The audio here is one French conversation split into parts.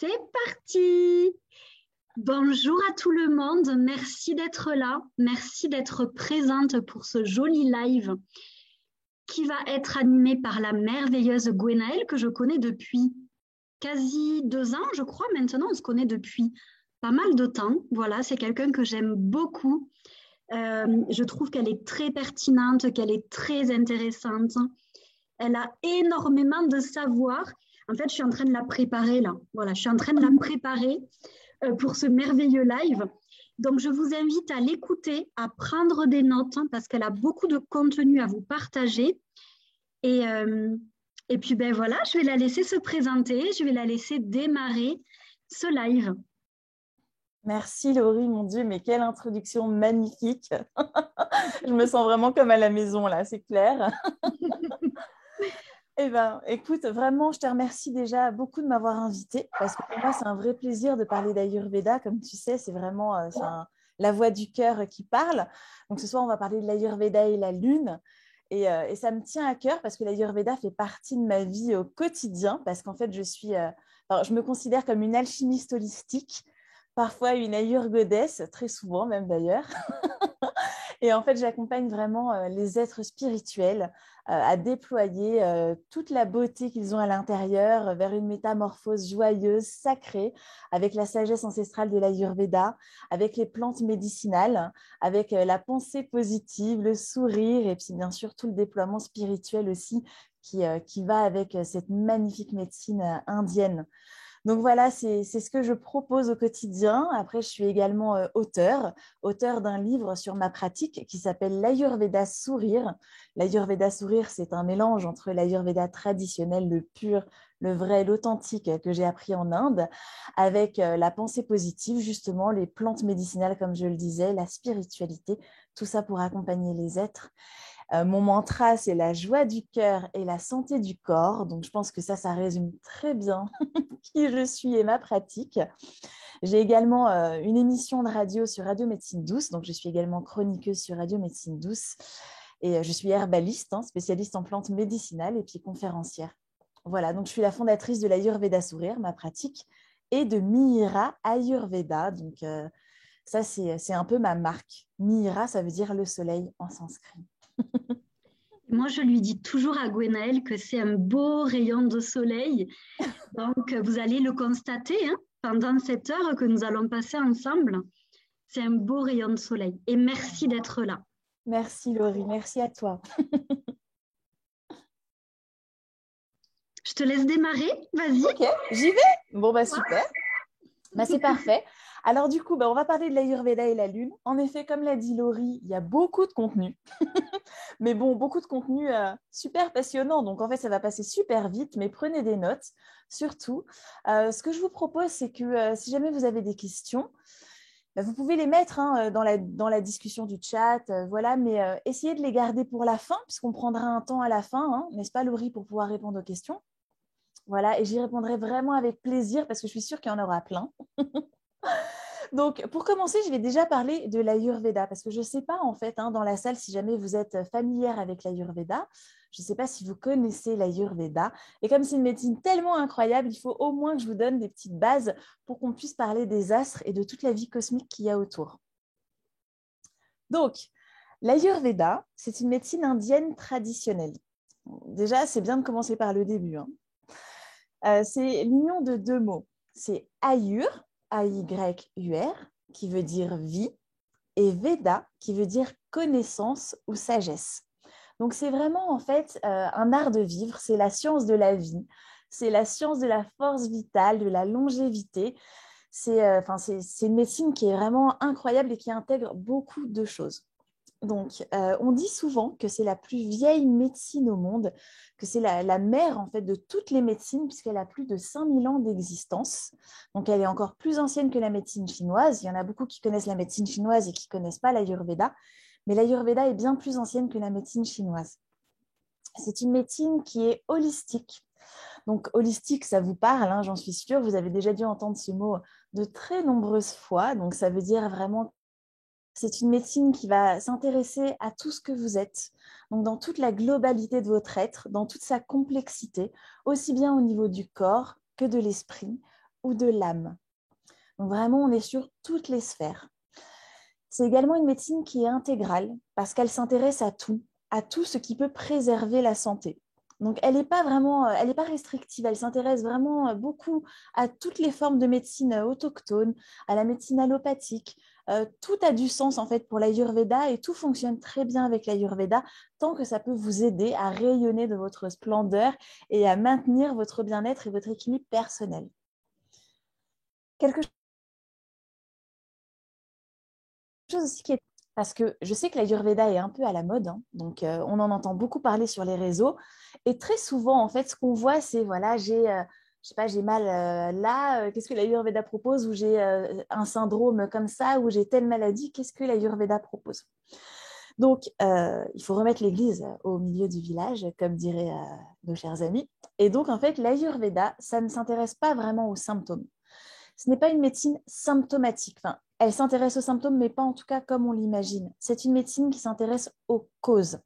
C'est parti! Bonjour à tout le monde, merci d'être là, merci d'être présente pour ce joli live qui va être animé par la merveilleuse Gwenaëlle que je connais depuis quasi 2 ans, je crois maintenant, on se connaît depuis pas mal de temps. Voilà, c'est quelqu'un que j'aime beaucoup. Je trouve qu'elle est très pertinente, qu'elle est très intéressante. Elle a énormément de savoir. En fait, je suis en train de la préparer là. Voilà, je suis en train de la préparer pour ce merveilleux live. Donc, je vous invite à l'écouter, à prendre des notes hein, parce qu'elle a beaucoup de contenu à vous partager. Et, euh, et puis, ben voilà, je vais la laisser se présenter, je vais la laisser démarrer ce live. Merci Laurie, mon Dieu, mais quelle introduction magnifique. Je me sens vraiment comme à la maison là, c'est clair. Eh bien, écoute, vraiment, je te remercie déjà beaucoup de m'avoir invitée parce que pour moi, c'est un vrai plaisir de parler d'Ayurveda. Comme tu sais, c'est vraiment la voix du cœur qui parle. Donc, ce soir, on va parler de l'Ayurveda et la lune. Et ça me tient à cœur parce que l'Ayurveda fait partie de ma vie au quotidien parce qu'en fait, je me considère comme une alchimiste holistique, parfois une ayurgodesse, très souvent même d'ailleurs. Et en fait, j'accompagne vraiment les êtres spirituels à déployer toute la beauté qu'ils ont à l'intérieur vers une métamorphose joyeuse, sacrée, avec la sagesse ancestrale de l'Ayurveda, avec les plantes médicinales, avec la pensée positive, le sourire et puis bien sûr tout le déploiement spirituel aussi qui va avec cette magnifique médecine indienne. Donc voilà, c'est ce que je propose au quotidien. Après, je suis également auteur d'un livre sur ma pratique qui s'appelle l'Ayurveda Sourire. L'Ayurveda Sourire, c'est un mélange entre l'Ayurveda traditionnel, le pur, le vrai, l'authentique que j'ai appris en Inde, avec la pensée positive, justement, les plantes médicinales, comme je le disais, la spiritualité, tout ça pour accompagner les êtres. Mon mantra, c'est la joie du cœur et la santé du corps. Donc, je pense que ça résume très bien qui je suis et ma pratique. J'ai également une émission de radio sur Radio Médecine Douce. Donc, je suis également chroniqueuse sur Radio Médecine Douce. Et je suis herbaliste, spécialiste en plantes médicinales et puis conférencière. Voilà, donc je suis la fondatrice de l'Ayurveda Sourire, ma pratique, et de Mihira Ayurveda. Donc, ça, c'est un peu ma marque. Mihira, ça veut dire le soleil en sanskrit. Moi, je lui dis toujours à Gwenaëlle que c'est un beau rayon de soleil. Donc, vous allez le constater hein, pendant cette heure que nous allons passer ensemble. C'est un beau rayon de soleil. Et merci d'être là. Merci Laurie, merci à toi. Je te laisse démarrer, vas-y. Ok, j'y vais. Bon, bah super. Bah, c'est parfait. Alors du coup, on va parler de l'Ayurveda et la lune. En effet, comme l'a dit Laurie, il y a beaucoup de contenu. Mais bon, beaucoup de contenu super passionnant. Donc en fait, ça va passer super vite, mais prenez des notes. Surtout, ce que je vous propose, c'est que si jamais vous avez des questions, vous pouvez les mettre dans la discussion du chat, voilà, mais essayez de les garder pour la fin, puisqu'on prendra un temps à la fin, hein, n'est-ce pas Laurie, pour pouvoir répondre aux questions. Voilà, et j'y répondrai vraiment avec plaisir parce que je suis sûre qu'il y en aura plein. Donc, pour commencer, je vais déjà parler de l'Ayurveda parce que je ne sais pas, en fait, dans la salle, si jamais vous êtes familière avec l'Ayurveda, je ne sais pas si vous connaissez l'Ayurveda. Et comme c'est une médecine tellement incroyable, il faut au moins que je vous donne des petites bases pour qu'on puisse parler des astres et de toute la vie cosmique qu'il y a autour. Donc, l'Ayurveda, c'est une médecine indienne traditionnelle. Déjà, c'est bien de commencer par le début. C'est l'union de deux mots. C'est Ayur, A-Y-U-R, qui veut dire vie, et Veda, qui veut dire connaissance ou sagesse. Donc, c'est vraiment en fait un art de vivre, c'est la science de la vie, c'est la science de la force vitale, de la longévité. C'est une médecine qui est vraiment incroyable et qui intègre beaucoup de choses. Donc, on dit souvent que c'est la plus vieille médecine au monde, que c'est la mère en fait de toutes les médecines puisqu'elle a plus de 5000 ans d'existence. Donc, elle est encore plus ancienne que la médecine chinoise. Il y en a beaucoup qui connaissent la médecine chinoise et qui ne connaissent pas l'Ayurveda, mais l'Ayurveda est bien plus ancienne que la médecine chinoise. C'est une médecine qui est holistique. Donc, holistique, ça vous parle, j'en suis sûre. Vous avez déjà dû entendre ce mot de très nombreuses fois. Donc, ça veut dire vraiment c'est une médecine qui va s'intéresser à tout ce que vous êtes, donc dans toute la globalité de votre être, dans toute sa complexité, aussi bien au niveau du corps que de l'esprit, ou de l'âme. Donc vraiment, on est sur toutes les sphères. C'est également une médecine qui est intégrale parce qu'elle s'intéresse à tout ce qui peut préserver la santé. Donc, elle n'est pas vraiment, elle n'est pas restrictive, elle s'intéresse vraiment beaucoup à toutes les formes de médecine autochtone, à la médecine allopathique. Tout a du sens en fait pour l'Ayurveda et tout fonctionne très bien avec l'Ayurveda tant que ça peut vous aider à rayonner de votre splendeur et à maintenir votre bien-être et votre équilibre personnel. Quelque chose aussi qui est... Parce que je sais que l'Ayurveda est un peu à la mode, hein, donc on en entend beaucoup parler sur les réseaux. Et très souvent, en fait, ce qu'on voit, c'est, voilà, je sais pas, j'ai mal là, qu'est-ce que l'Ayurveda propose? Ou j'ai un syndrome comme ça, ou j'ai telle maladie, qu'est-ce que l'Ayurveda propose? Donc, il faut remettre l'église au milieu du village, comme diraient nos chers amis. Et donc, en fait, l'Ayurveda, ça ne s'intéresse pas vraiment aux symptômes. Ce n'est pas une médecine symptomatique. Enfin, elle s'intéresse aux symptômes, mais pas en tout cas comme on l'imagine. C'est une médecine qui s'intéresse aux causes.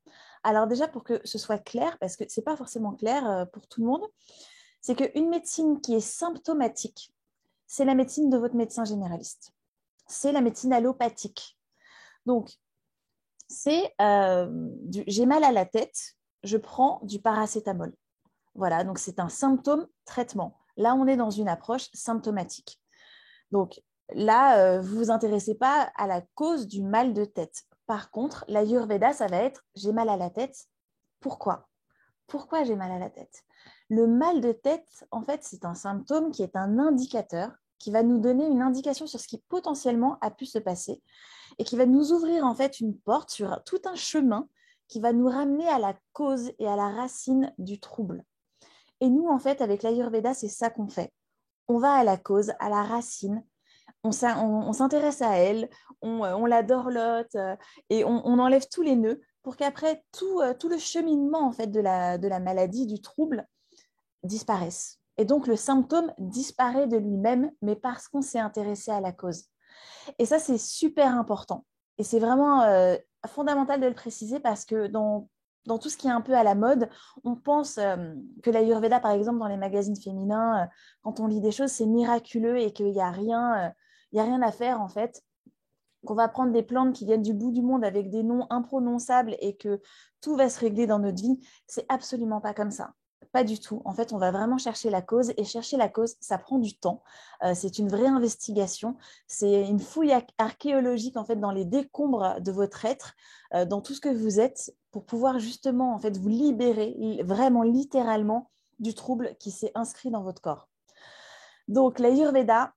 Alors déjà, pour que ce soit clair, parce que ce n'est pas forcément clair pour tout le monde, c'est qu'une médecine qui est symptomatique, c'est la médecine de votre médecin généraliste. C'est la médecine allopathique. Donc, c'est j'ai mal à la tête, je prends du paracétamol. Voilà, donc c'est un symptôme-traitement. Là, on est dans une approche symptomatique. Donc là, vous ne vous intéressez pas à la cause du mal de tête. Par contre, l'Ayurveda, ça va être j'ai mal à la tête. Pourquoi? Pourquoi j'ai mal à la tête? Le mal de tête, en fait, c'est un symptôme qui est un indicateur qui va nous donner une indication sur ce qui potentiellement a pu se passer et qui va nous ouvrir en fait une porte sur tout un chemin qui va nous ramener à la cause et à la racine du trouble. Et nous, en fait, avec l'Ayurveda, c'est ça qu'on fait. On va à la cause, à la racine, on s'intéresse à elle, on la dorlote et on enlève tous les nœuds pour qu'après tout le cheminement en fait, de la maladie, du trouble, disparaisse. Et donc le symptôme disparaît de lui-même, mais parce qu'on s'est intéressé à la cause. Et ça, c'est super important. Et c'est vraiment fondamental de le préciser parce que dans tout ce qui est un peu à la mode, on pense que l'Ayurveda, par exemple, dans les magazines féminins, quand on lit des choses, c'est miraculeux et qu'il n'y a rien, il y a rien à faire, en fait. Qu'on va prendre des plantes qui viennent du bout du monde avec des noms imprononçables et que tout va se régler dans notre vie. C'est absolument pas comme ça. Pas du tout. En fait, on va vraiment chercher la cause et chercher la cause, ça prend du temps. C'est une vraie investigation. C'est une fouille archéologique en fait dans les décombres de votre être, dans tout ce que vous êtes, pour pouvoir justement en fait vous libérer vraiment littéralement du trouble qui s'est inscrit dans votre corps. Donc l'Ayurveda,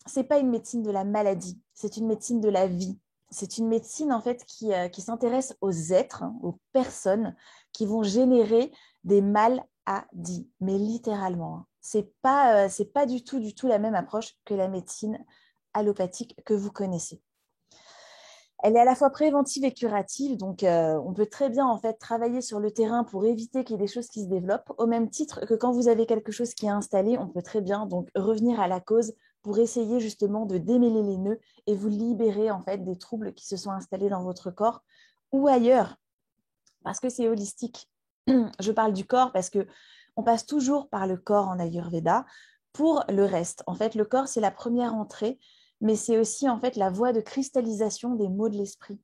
c'est pas une médecine de la maladie, c'est une médecine de la vie. C'est une médecine en fait qui s'intéresse aux êtres, hein, aux personnes qui vont générer des maladies, mais littéralement. Hein. C'est pas du tout la même approche que la médecine allopathique que vous connaissez. Elle est à la fois préventive et curative, donc on peut très bien en fait travailler sur le terrain pour éviter qu'il y ait des choses qui se développent, au même titre que quand vous avez quelque chose qui est installé, on peut très bien donc revenir à la cause pour essayer justement de démêler les nœuds et vous libérer en fait des troubles qui se sont installés dans votre corps ou ailleurs, parce que c'est holistique. Je parle du corps parce que on passe toujours par le corps en Ayurveda pour le reste. En fait, le corps, c'est la première entrée, mais c'est aussi en fait la voie de cristallisation des mots de l'esprit.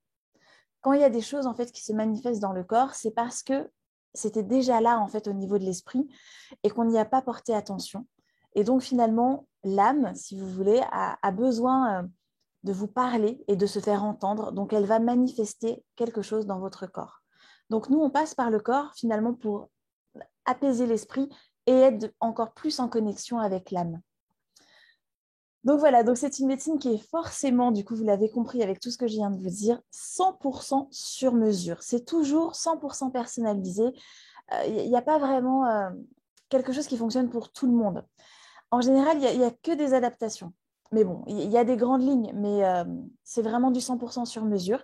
Quand il y a des choses en fait qui se manifestent dans le corps, c'est parce que c'était déjà là en fait au niveau de l'esprit et qu'on n'y a pas porté attention. Et donc finalement, l'âme, si vous voulez, a besoin de vous parler et de se faire entendre. Donc elle va manifester quelque chose dans votre corps. Donc nous, on passe par le corps finalement pour apaiser l'esprit et être encore plus en connexion avec l'âme. Donc voilà, donc c'est une médecine qui est forcément, du coup, vous l'avez compris avec tout ce que je viens de vous dire, 100% sur mesure. C'est toujours 100% personnalisé. Il n'y a pas vraiment quelque chose qui fonctionne pour tout le monde. En général, il y a que des adaptations. Mais bon, il y a des grandes lignes, mais c'est vraiment du 100% sur mesure.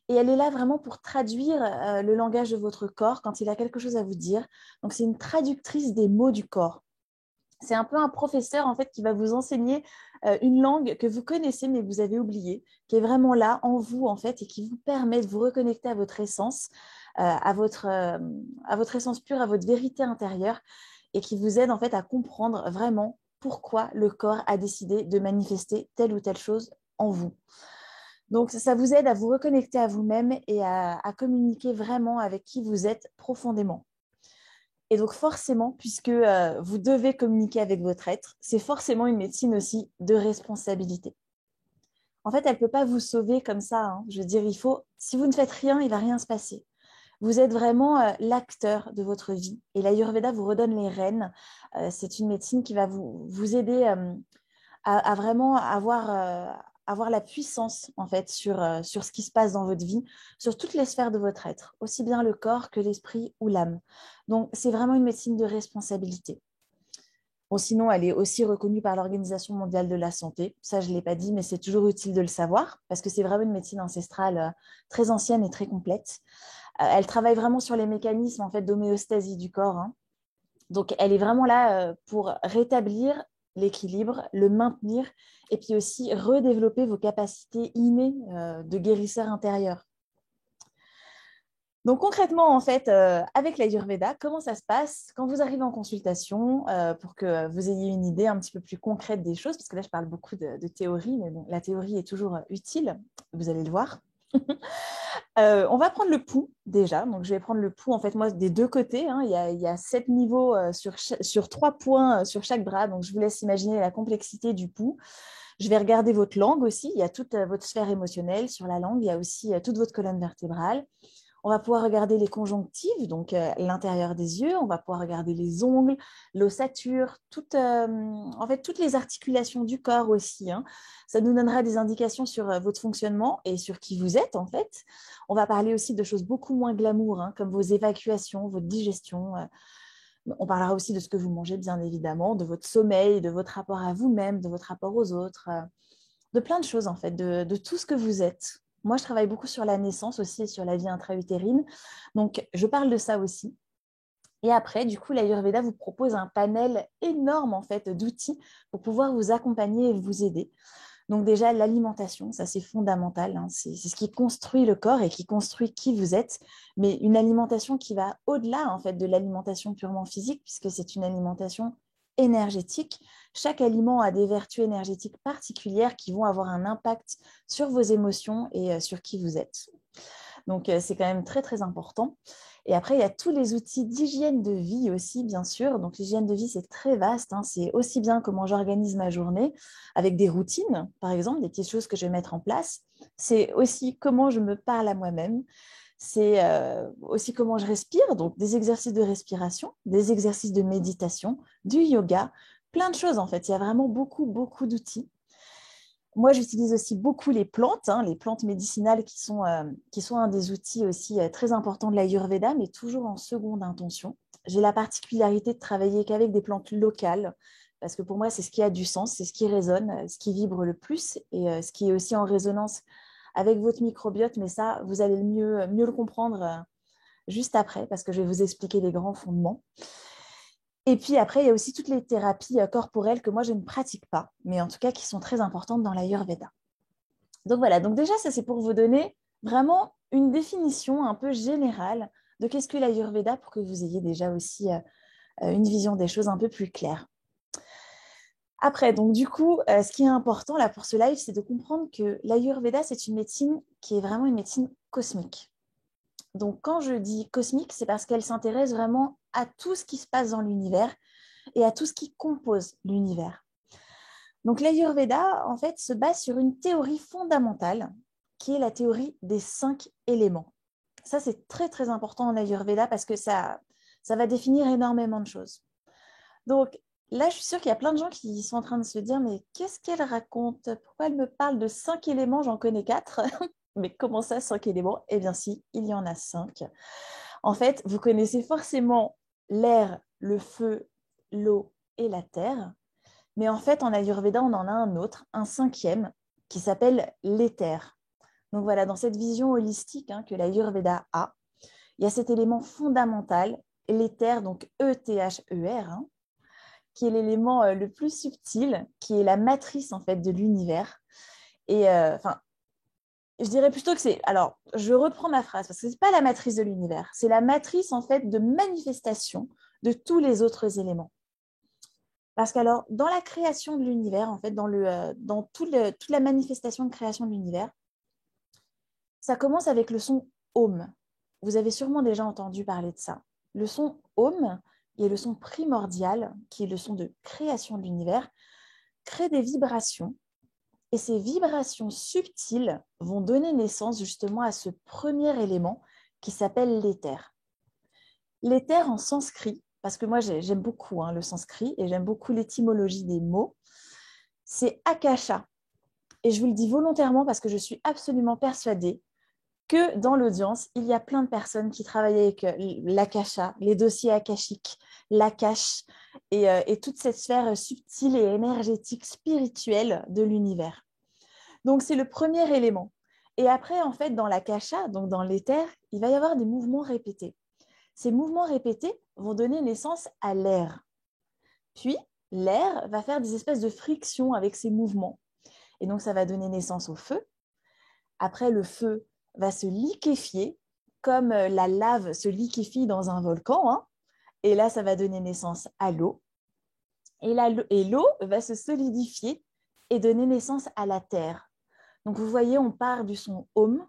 Et elle est là vraiment pour traduire le langage de votre corps quand il a quelque chose à vous dire. Donc, c'est une traductrice des mots du corps. C'est un peu un professeur en fait qui va vous enseigner une langue que vous connaissez mais vous avez oubliée, qui est vraiment là en vous en fait et qui vous permet de vous reconnecter à votre essence, à votre essence pure, à votre vérité intérieure et qui vous aide en fait à comprendre vraiment pourquoi le corps a décidé de manifester telle ou telle chose en vous. Donc, ça vous aide à vous reconnecter à vous-même et à communiquer vraiment avec qui vous êtes profondément. Et donc, forcément, puisque vous devez communiquer avec votre être, c'est forcément une médecine aussi de responsabilité. En fait, elle ne peut pas vous sauver comme ça, hein. Je veux dire, si vous ne faites rien, il ne va rien se passer. Vous êtes vraiment l'acteur de votre vie. Et l'Ayurveda vous redonne les rênes. C'est une médecine qui va vous aider à vraiment avoir la puissance en fait sur ce qui se passe dans votre vie, sur toutes les sphères de votre être, aussi bien le corps que l'esprit ou l'âme. Donc, c'est vraiment une médecine de responsabilité. Bon, sinon, elle est aussi reconnue par l'Organisation mondiale de la santé. Ça, je ne l'ai pas dit, mais c'est toujours utile de le savoir parce que c'est vraiment une médecine ancestrale très ancienne et très complète. Elle travaille vraiment sur les mécanismes en fait, d'homéostasie du corps, hein. Donc, elle est vraiment là pour rétablir l'équilibre, le maintenir et puis aussi redévelopper vos capacités innées de guérisseur intérieur. Donc concrètement, en fait, avec l'Ayurveda, comment ça se passe quand vous arrivez en consultation pour que vous ayez une idée un petit peu plus concrète des choses, parce que là, je parle beaucoup de théorie, mais bon, la théorie est toujours utile, vous allez le voir. On va prendre le pouls déjà. Donc, je vais prendre le pouls, en fait, moi, des deux côtés, hein. Il y a 7 niveaux sur 3 points sur chaque bras. Donc, je vous laisse imaginer la complexité du pouls. Je vais regarder votre langue aussi. Il y a toute votre sphère émotionnelle sur la langue. Il y a aussi toute votre colonne vertébrale. On va pouvoir regarder les conjonctives, donc l'intérieur des yeux. On va pouvoir regarder les ongles, l'ossature, en fait, toutes les articulations du corps aussi, hein. Ça nous donnera des indications sur votre fonctionnement et sur qui vous êtes, en fait. On va parler aussi de choses beaucoup moins glamour, hein, comme vos évacuations, votre digestion. On parlera aussi de ce que vous mangez, bien évidemment, de votre sommeil, de votre rapport à vous-même, de votre rapport aux autres, de plein de choses, en fait, de tout ce que vous êtes. Moi, je travaille beaucoup sur la naissance aussi et sur la vie intra-utérine. Donc, je parle de ça aussi. Et après, du coup, l'Ayurveda vous propose un panel énorme, en fait, d'outils pour pouvoir vous accompagner et vous aider. Donc déjà, l'alimentation, ça c'est fondamental, hein. C'est ce qui construit le corps et qui construit qui vous êtes, mais une alimentation qui va au-delà en fait de l'alimentation purement physique, puisque c'est une alimentation énergétique. Chaque aliment a des vertus énergétiques particulières qui vont avoir un impact sur vos émotions et sur qui vous êtes. Donc, c'est quand même très, très important. Et après, il y a tous les outils d'hygiène de vie aussi, bien sûr. Donc, l'hygiène de vie, c'est très vaste, hein. C'est aussi bien comment j'organise ma journée avec des routines, par exemple, des petites choses que je vais mettre en place. C'est aussi comment je me parle à moi-même. C'est aussi comment je respire, donc des exercices de respiration, des exercices de méditation, du yoga, plein de choses en fait. Il y a vraiment beaucoup, beaucoup d'outils. Moi, j'utilise aussi beaucoup les plantes, hein, les plantes médicinales qui sont un des outils aussi très importants de l'Ayurveda, mais toujours en seconde intention. J'ai la particularité de travailler qu'avec des plantes locales, parce que pour moi, c'est ce qui a du sens, c'est ce qui résonne, ce qui vibre le plus et ce qui est aussi en résonance avec votre microbiote. Mais ça, vous allez mieux le comprendre juste après, parce que je vais vous expliquer les grands fondements. Et puis après, il y a aussi toutes les thérapies corporelles que moi, je ne pratique pas, mais en tout cas qui sont très importantes dans l'Ayurveda. Donc voilà, donc déjà, ça c'est pour vous donner vraiment une définition un peu générale de qu'est-ce que l'Ayurveda pour que vous ayez déjà aussi une vision des choses un peu plus claire. Après, donc du coup, ce qui est important là pour ce live, c'est de comprendre que l'Ayurveda, c'est une médecine qui est vraiment une médecine cosmique. Donc, quand je dis cosmique, c'est parce qu'elle s'intéresse vraiment à tout ce qui se passe dans l'univers et à tout ce qui compose l'univers. Donc, l'Ayurveda, en fait, se base sur une théorie fondamentale qui est la théorie des 5 éléments. Ça, c'est très, très important en Ayurveda parce que ça va définir énormément de choses. Donc, là, je suis sûre qu'il y a plein de gens qui sont en train de se dire « Mais qu'est-ce qu'elle raconte? Pourquoi elle me parle de 5 éléments? J'en connais 4. » Mais comment ça, 5 éléments? Eh bien si, il y en a 5. En fait, vous connaissez forcément l'air, le feu, l'eau et la terre. Mais en fait, en Ayurveda, on en a un autre, un 5e, qui s'appelle l'éther. Donc voilà, dans cette vision holistique que l'Ayurveda a, il y a cet élément fondamental, l'éther, donc E-T-H-E-R, qui est l'élément le plus subtil, qui est la matrice en fait de l'univers. Et je dirais plutôt que c'est... Alors, je reprends ma phrase, parce que ce n'est pas la matrice de l'univers. C'est la matrice, en fait, de manifestation de tous les autres éléments. Parce que alors, dans la création de l'univers, en fait, dans toute la manifestation de création de l'univers, ça commence avec le son Om. Vous avez sûrement déjà entendu parler de ça. Le son Om, qui est le son primordial, qui est le son de création de l'univers, crée des vibrations. Et ces vibrations subtiles vont donner naissance justement à ce premier élément qui s'appelle l'éther. L'éther en sanskrit, parce que moi j'aime beaucoup le sanskrit et j'aime beaucoup l'étymologie des mots, c'est akasha. Et je vous le dis volontairement parce que je suis absolument persuadée que dans l'audience, il y a plein de personnes qui travaillent avec l'akasha, les dossiers akashiques, l'akash et toute cette sphère subtile et énergétique, spirituelle de l'univers. Donc, c'est le premier élément. Et après, en fait, dans l'akasha, donc dans l'éther, il va y avoir des mouvements répétés. Ces mouvements répétés vont donner naissance à l'air. Puis, l'air va faire des espèces de frictions avec ces mouvements. Et donc, ça va donner naissance au feu. Après, le feu va se liquéfier, comme la lave se liquéfie dans un volcan. Et là, ça va donner naissance à l'eau. Et l'eau va se solidifier et donner naissance à la terre. Donc, vous voyez, on part du son Om.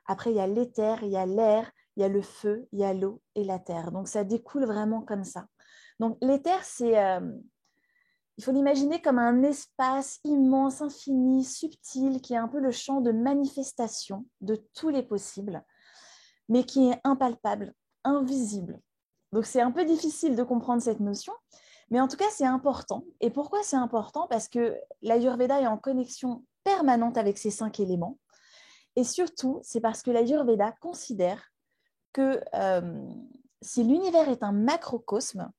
Après, il y a l'éther, il y a l'air, il y a le feu, il y a l'eau et la terre. Donc, ça découle vraiment comme ça. Donc, l'éther, il faut l'imaginer comme un espace immense, infini, subtil, qui est un peu le champ de manifestation de tous les possibles, mais qui est impalpable, invisible. Donc, c'est un peu difficile de comprendre cette notion, mais en tout cas, c'est important. Et pourquoi c'est important? Parce que l'Ayurveda est en connexion permanente avec ces 5 éléments. Et surtout, c'est parce que l'Ayurveda considère que si l'univers est un macrocosme,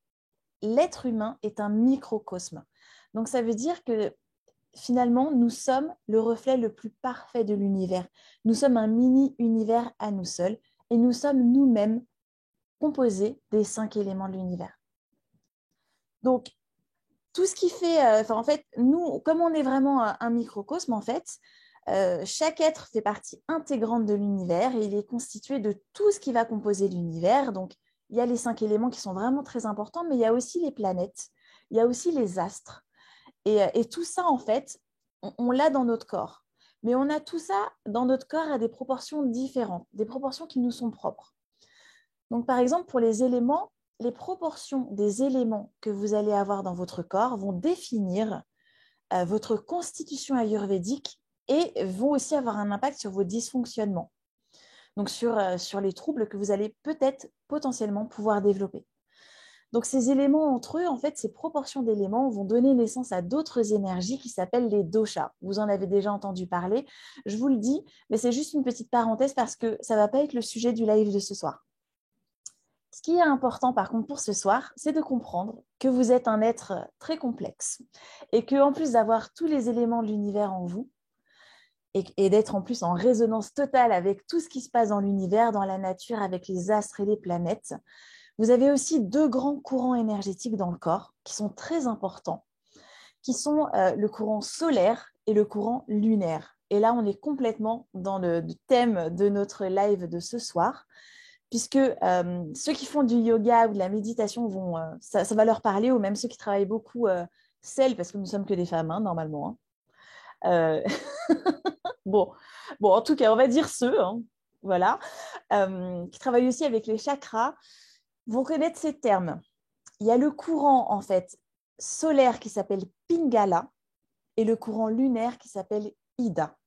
l'être humain est un microcosme. Donc, ça veut dire que finalement, nous sommes le reflet le plus parfait de l'univers. Nous sommes un mini-univers à nous seuls et nous sommes nous-mêmes composés des 5 éléments de l'univers. Donc, tout ce qui fait, en fait, nous, comme on est vraiment un microcosme, en fait, chaque être fait partie intégrante de l'univers et il est constitué de tout ce qui va composer l'univers. Donc, il y a les 5 éléments qui sont vraiment très importants, mais il y a aussi les planètes, il y a aussi les astres. Et tout ça, en fait, on l'a dans notre corps. Mais on a tout ça dans notre corps à des proportions différentes, des proportions qui nous sont propres. Donc, par exemple, pour les éléments, les proportions des éléments que vous allez avoir dans votre corps vont définir votre constitution ayurvédique et vont aussi avoir un impact sur vos dysfonctionnements, donc sur les troubles que vous allez peut-être potentiellement pouvoir développer. Donc ces éléments entre eux, en fait, ces proportions d'éléments vont donner naissance à d'autres énergies qui s'appellent les doshas. Vous en avez déjà entendu parler, je vous le dis, mais c'est juste une petite parenthèse parce que ça ne va pas être le sujet du live de ce soir. Ce qui est important par contre pour ce soir, c'est de comprendre que vous êtes un être très complexe et qu'en plus d'avoir tous les éléments de l'univers en vous et d'être en plus en résonance totale avec tout ce qui se passe dans l'univers, dans la nature, avec les astres et les planètes, vous avez aussi 2 grands courants énergétiques dans le corps qui sont très importants, qui sont le courant solaire et le courant lunaire. Et là, on est complètement dans le thème de notre live de ce soir, puisque ceux qui font du yoga ou de la méditation, ça va leur parler, ou même ceux qui travaillent beaucoup parce que nous ne sommes que des femmes, normalement. Bon, en tout cas, on va dire ceux, voilà, qui travaillent aussi avec les chakras, vont connaître ces termes. Il y a le courant, en fait, solaire qui s'appelle Pingala et le courant lunaire qui s'appelle Ida.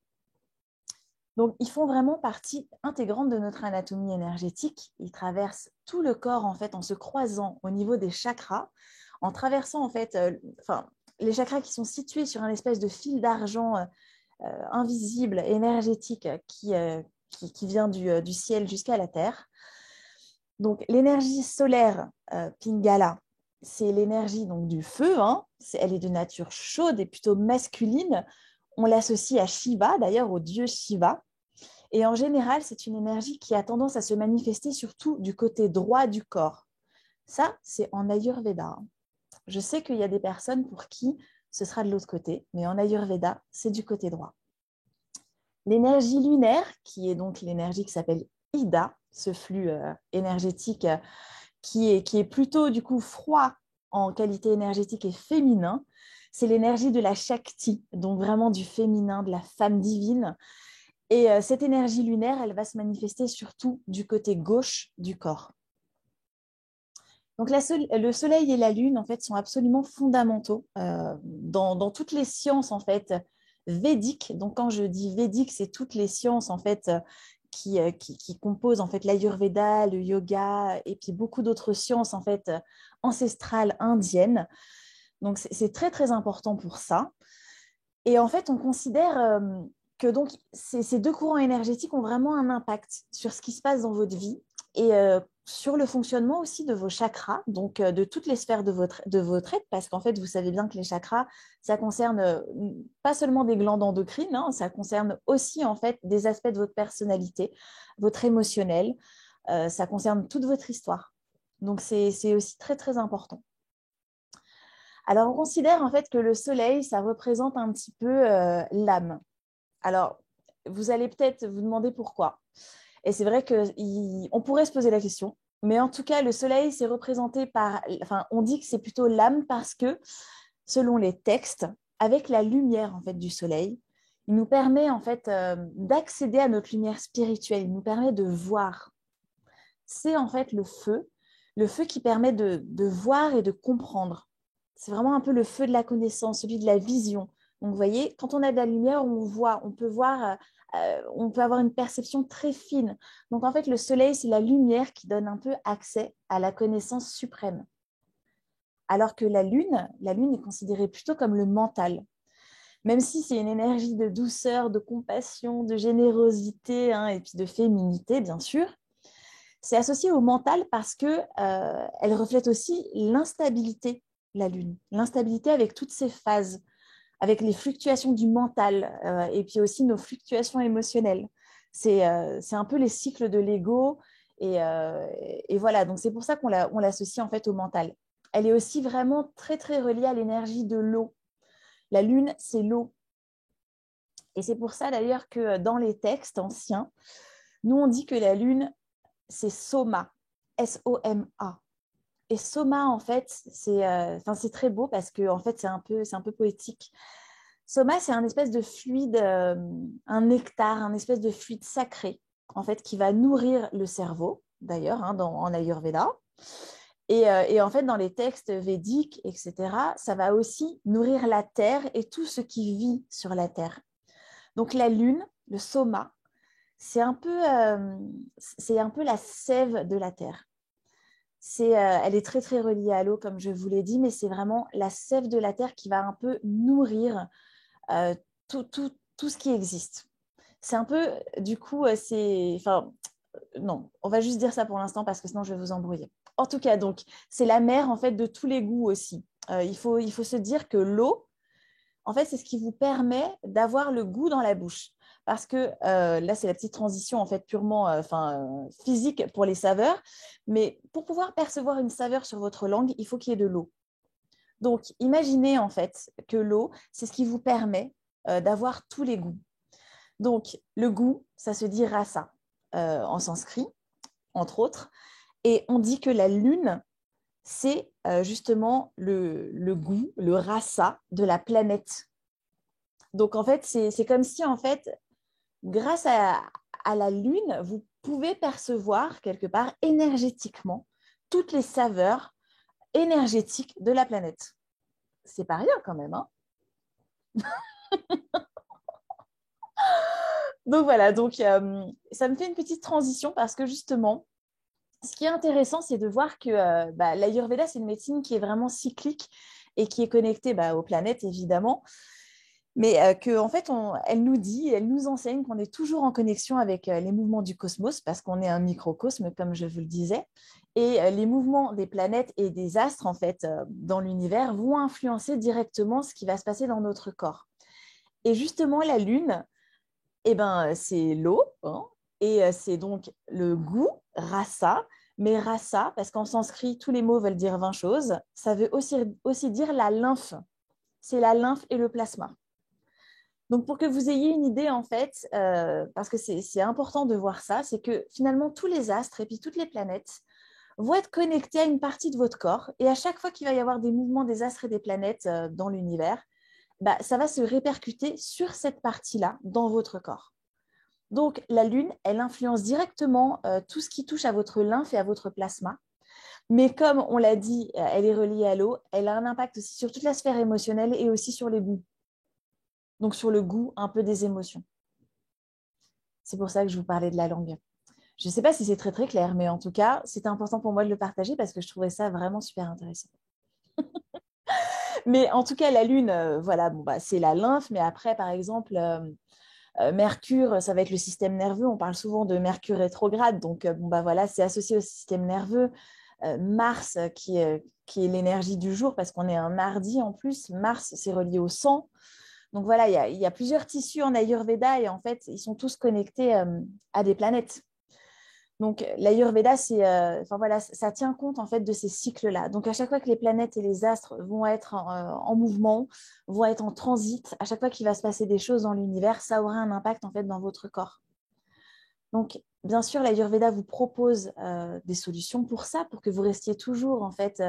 Donc, ils font vraiment partie intégrante de notre anatomie énergétique. Ils traversent tout le corps, en fait, en se croisant au niveau des chakras, en traversant, en fait, les chakras qui sont situés sur un espèce de fil d'argent invisible, énergétique, qui vient du ciel jusqu'à la terre. Donc, l'énergie solaire Pingala, c'est l'énergie donc du feu. Elle est de nature chaude et plutôt masculine. On l'associe à Shiva, d'ailleurs au dieu Shiva. Et en général, c'est une énergie qui a tendance à se manifester surtout du côté droit du corps. Ça, c'est en Ayurveda. Je sais qu'il y a des personnes pour qui ce sera de l'autre côté, mais en Ayurveda, c'est du côté droit. L'énergie lunaire, qui est donc l'énergie qui s'appelle Ida, ce flux énergétique qui est plutôt du coup froid en qualité énergétique est féminin. C'est l'énergie de la Shakti, donc vraiment du féminin, de la femme divine. Et cette énergie lunaire, elle va se manifester surtout du côté gauche du corps. Donc le soleil et la lune, en fait, sont absolument fondamentaux dans toutes les sciences, en fait, védiques. Donc, quand je dis védique, c'est toutes les sciences, en fait, qui composent, en fait, l'Ayurveda, le yoga, et puis beaucoup d'autres sciences, en fait, ancestrales indiennes. Donc, c'est très, très important pour ça. Et en fait, on considère que donc, ces deux courants énergétiques ont vraiment un impact sur ce qui se passe dans votre vie et sur le fonctionnement aussi de vos chakras, donc de toutes les sphères de votre être, parce qu'en fait, vous savez bien que les chakras, ça concerne pas seulement des glandes endocrines, hein, ça concerne aussi en fait des aspects de votre personnalité, votre émotionnel, ça concerne toute votre histoire. Donc, c'est aussi très, très important. Alors, on considère en fait que le soleil, ça représente un petit peu l'âme. Alors, vous allez peut-être vous demander pourquoi. Et c'est vrai qu'on pourrait se poser la question, mais en tout cas, le soleil, c'est représenté par... Enfin, on dit que c'est plutôt l'âme parce que, selon les textes, avec la lumière en fait du soleil, il nous permet en fait d'accéder à notre lumière spirituelle, il nous permet de voir. C'est en fait le feu qui permet de voir et de comprendre. C'est vraiment un peu le feu de la connaissance, celui de la vision. Donc, vous voyez, quand on a de la lumière, on voit, on peut voir, on peut avoir une perception très fine. Donc, en fait, le soleil, c'est la lumière qui donne un peu accès à la connaissance suprême. Alors que la lune est considérée plutôt comme le mental. Même si c'est une énergie de douceur, de compassion, de générosité hein, et puis de féminité, bien sûr, c'est associé au mental parce que elle reflète aussi l'instabilité, la lune. L'instabilité avec toutes ses phases, avec les fluctuations du mental et puis aussi nos fluctuations émotionnelles. C'est un peu les cycles de l'ego et voilà. Donc c'est pour ça qu'on l'associe en fait au mental. Elle est aussi vraiment très très reliée à l'énergie de l'eau. La lune, c'est l'eau. Et c'est pour ça d'ailleurs que dans les textes anciens, nous on dit que la lune c'est Soma, S-O-M-A. Et Soma, en fait, c'est très beau parce que en fait, c'est un peu poétique. Soma, c'est un espèce de fluide, un nectar, un espèce de fluide sacré, en fait, qui va nourrir le cerveau, d'ailleurs, hein, en Ayurveda. Et en fait, dans les textes védiques, etc., ça va aussi nourrir la terre et tout ce qui vit sur la terre. Donc, la lune, le Soma, c'est un peu la sève de la terre. Elle est très, très reliée à l'eau, comme je vous l'ai dit, mais c'est vraiment la sève de la terre qui va un peu nourrir euh, tout ce qui existe. C'est un peu, du coup, non, on va juste dire ça pour l'instant parce que sinon je vais vous embrouiller. En tout cas, donc, c'est la mer, en fait, de tous les goûts aussi. Il faut se dire que l'eau, en fait, c'est ce qui vous permet d'avoir le goût dans la bouche. Parce que là, c'est la petite transition en fait purement physique pour les saveurs. Mais pour pouvoir percevoir une saveur sur votre langue, il faut qu'il y ait de l'eau. Donc, imaginez en fait que l'eau, c'est ce qui vous permet d'avoir tous les goûts. Donc, le goût, ça se dit rasa en sanskrit, entre autres. Et on dit que la lune, c'est justement le goût, le rasa de la planète. Donc, en fait, c'est comme si, en fait, grâce à la lune, vous pouvez percevoir quelque part énergétiquement toutes les saveurs énergétiques de la planète. C'est pas rien quand même, hein. Donc voilà, ça me fait une petite transition parce que justement, ce qui est intéressant, c'est de voir que l'Ayurveda, c'est une médecine qui est vraiment cyclique et qui est connectée aux planètes, évidemment. Mais qu'en fait, elle nous enseigne qu'on est toujours en connexion avec les mouvements du cosmos parce qu'on est un microcosme, comme je vous le disais. Et les mouvements des planètes et des astres, en fait, dans l'univers, vont influencer directement ce qui va se passer dans notre corps. Et justement, la Lune, eh ben, c'est l'eau, hein, et c'est donc le goût, rasa. Mais rasa, parce qu'en sanskrit, tous les mots veulent dire 20 choses, ça veut aussi dire la lymphe. C'est la lymphe et le plasma. Donc, pour que vous ayez une idée, en fait, parce que c'est important de voir ça, c'est que finalement, tous les astres et puis toutes les planètes vont être connectés à une partie de votre corps. Et à chaque fois qu'il va y avoir des mouvements des astres et des planètes dans l'univers, ça va se répercuter sur cette partie-là dans votre corps. Donc, la Lune, elle influence directement tout ce qui touche à votre lymphe et à votre plasma. Mais comme on l'a dit, elle est reliée à l'eau, elle a un impact aussi sur toute la sphère émotionnelle et aussi sur les goûts. Donc, sur le goût un peu des émotions. C'est pour ça que je vous parlais de la langue. Je ne sais pas si c'est très très clair, mais en tout cas, c'était important pour moi de le partager parce que je trouvais ça vraiment super intéressant. Mais en tout cas, la Lune, c'est la lymphe, mais après, par exemple, Mercure, ça va être le système nerveux. On parle souvent de Mercure rétrograde, donc c'est associé au système nerveux. Mars, qui est l'énergie du jour, parce qu'on est un mardi en plus. Mars, c'est relié au sang. Donc voilà, il y a plusieurs tissus en Ayurveda et en fait, ils sont tous connectés à des planètes. Donc l'Ayurveda, ça tient compte en fait de ces cycles-là. Donc à chaque fois que les planètes et les astres vont être en mouvement, vont être en transit, à chaque fois qu'il va se passer des choses dans l'univers, ça aura un impact en fait dans votre corps. Donc bien sûr, l'Ayurveda vous propose des solutions pour ça, pour que vous restiez toujours en fait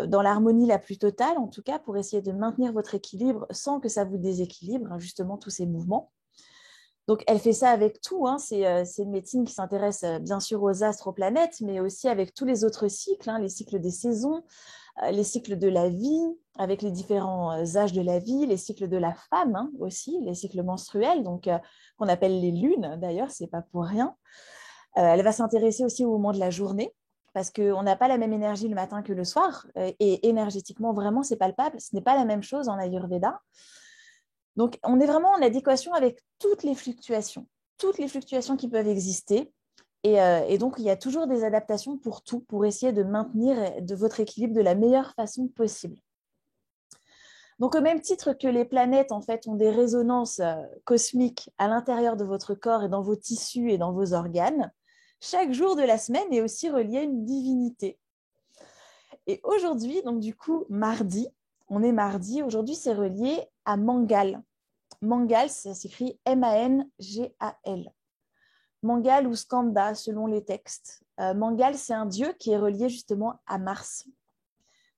dans l'harmonie la plus totale, en tout cas, pour essayer de maintenir votre équilibre sans que ça vous déséquilibre, justement, tous ces mouvements. Donc, elle fait ça avec tout. Hein. C'est une médecine qui s'intéresse bien sûr aux astres, aux planètes, mais aussi avec tous les autres cycles, hein, les cycles des saisons, les cycles de la vie, avec les différents âges de la vie, les cycles de la femme hein, aussi, les cycles menstruels, donc qu'on appelle les lunes, d'ailleurs, c'est pas pour rien. Elle va s'intéresser aussi au moment de la journée, parce qu'on n'a pas la même énergie le matin que le soir, et énergétiquement, vraiment, c'est palpable. Ce n'est pas la même chose en Ayurveda. Donc, on est vraiment en adéquation avec toutes les fluctuations qui peuvent exister. Et donc, il y a toujours des adaptations pour tout, pour essayer de maintenir de votre équilibre de la meilleure façon possible. Donc, au même titre que les planètes, en fait, ont des résonances cosmiques à l'intérieur de votre corps et dans vos tissus et dans vos organes, chaque jour de la semaine est aussi relié à une divinité. Et aujourd'hui, donc du coup, mardi, on est mardi, aujourd'hui, c'est relié à Mangal. Mangal, ça s'écrit M-A-N-G-A-L. Mangal ou Skanda, selon les textes. Mangal, c'est un dieu qui est relié justement à Mars.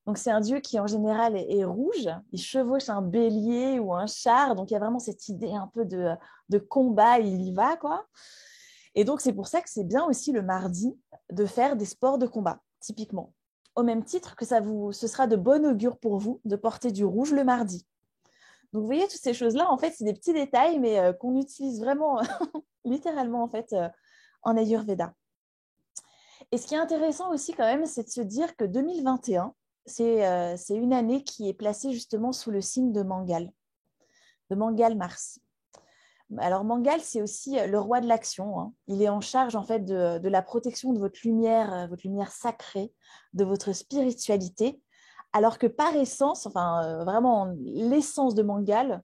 Donc, c'est un dieu qui, en général, est rouge. Il chevauche un bélier ou un char. Donc, il y a vraiment cette idée un peu de combat. Il y va, quoi. Et donc, c'est pour ça que c'est bien aussi le mardi de faire des sports de combat, typiquement. Au même titre que ce sera de bon augure pour vous de porter du rouge le mardi. Donc, vous voyez, toutes ces choses-là, en fait, c'est des petits détails, mais qu'on utilise vraiment, littéralement, en fait, en Ayurveda. Et ce qui est intéressant aussi, quand même, c'est de se dire que 2021, c'est une année qui est placée justement sous le signe de Mangal Mars. Alors, Mangal, c'est aussi le roi de l'action. Hein. Il est en charge, en fait, de la protection de votre lumière sacrée, de votre spiritualité. Alors que par essence, vraiment, l'essence de Mangal,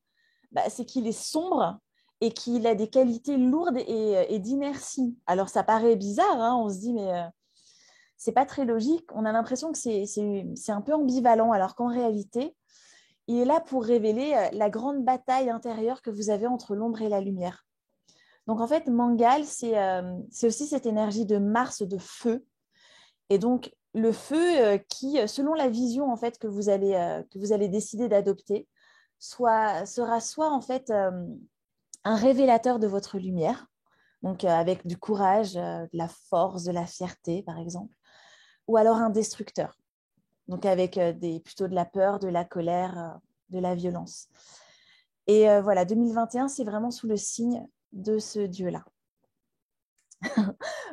c'est qu'il est sombre et qu'il a des qualités lourdes et d'inertie. Alors, ça paraît bizarre, hein, on se dit, mais c'est pas très logique. On a l'impression que c'est un peu ambivalent, alors qu'en réalité, il est là pour révéler la grande bataille intérieure que vous avez entre l'ombre et la lumière. Donc, en fait, Mangal, c'est aussi cette énergie de Mars, de feu. Et donc, le feu qui, selon la vision en fait, que vous allez décider d'adopter, sera soit en fait un révélateur de votre lumière, donc avec du courage, de la force, de la fierté, par exemple, ou alors un destructeur, donc avec plutôt de la peur, de la colère, de la violence. Et voilà, 2021, c'est vraiment sous le signe de ce dieu-là.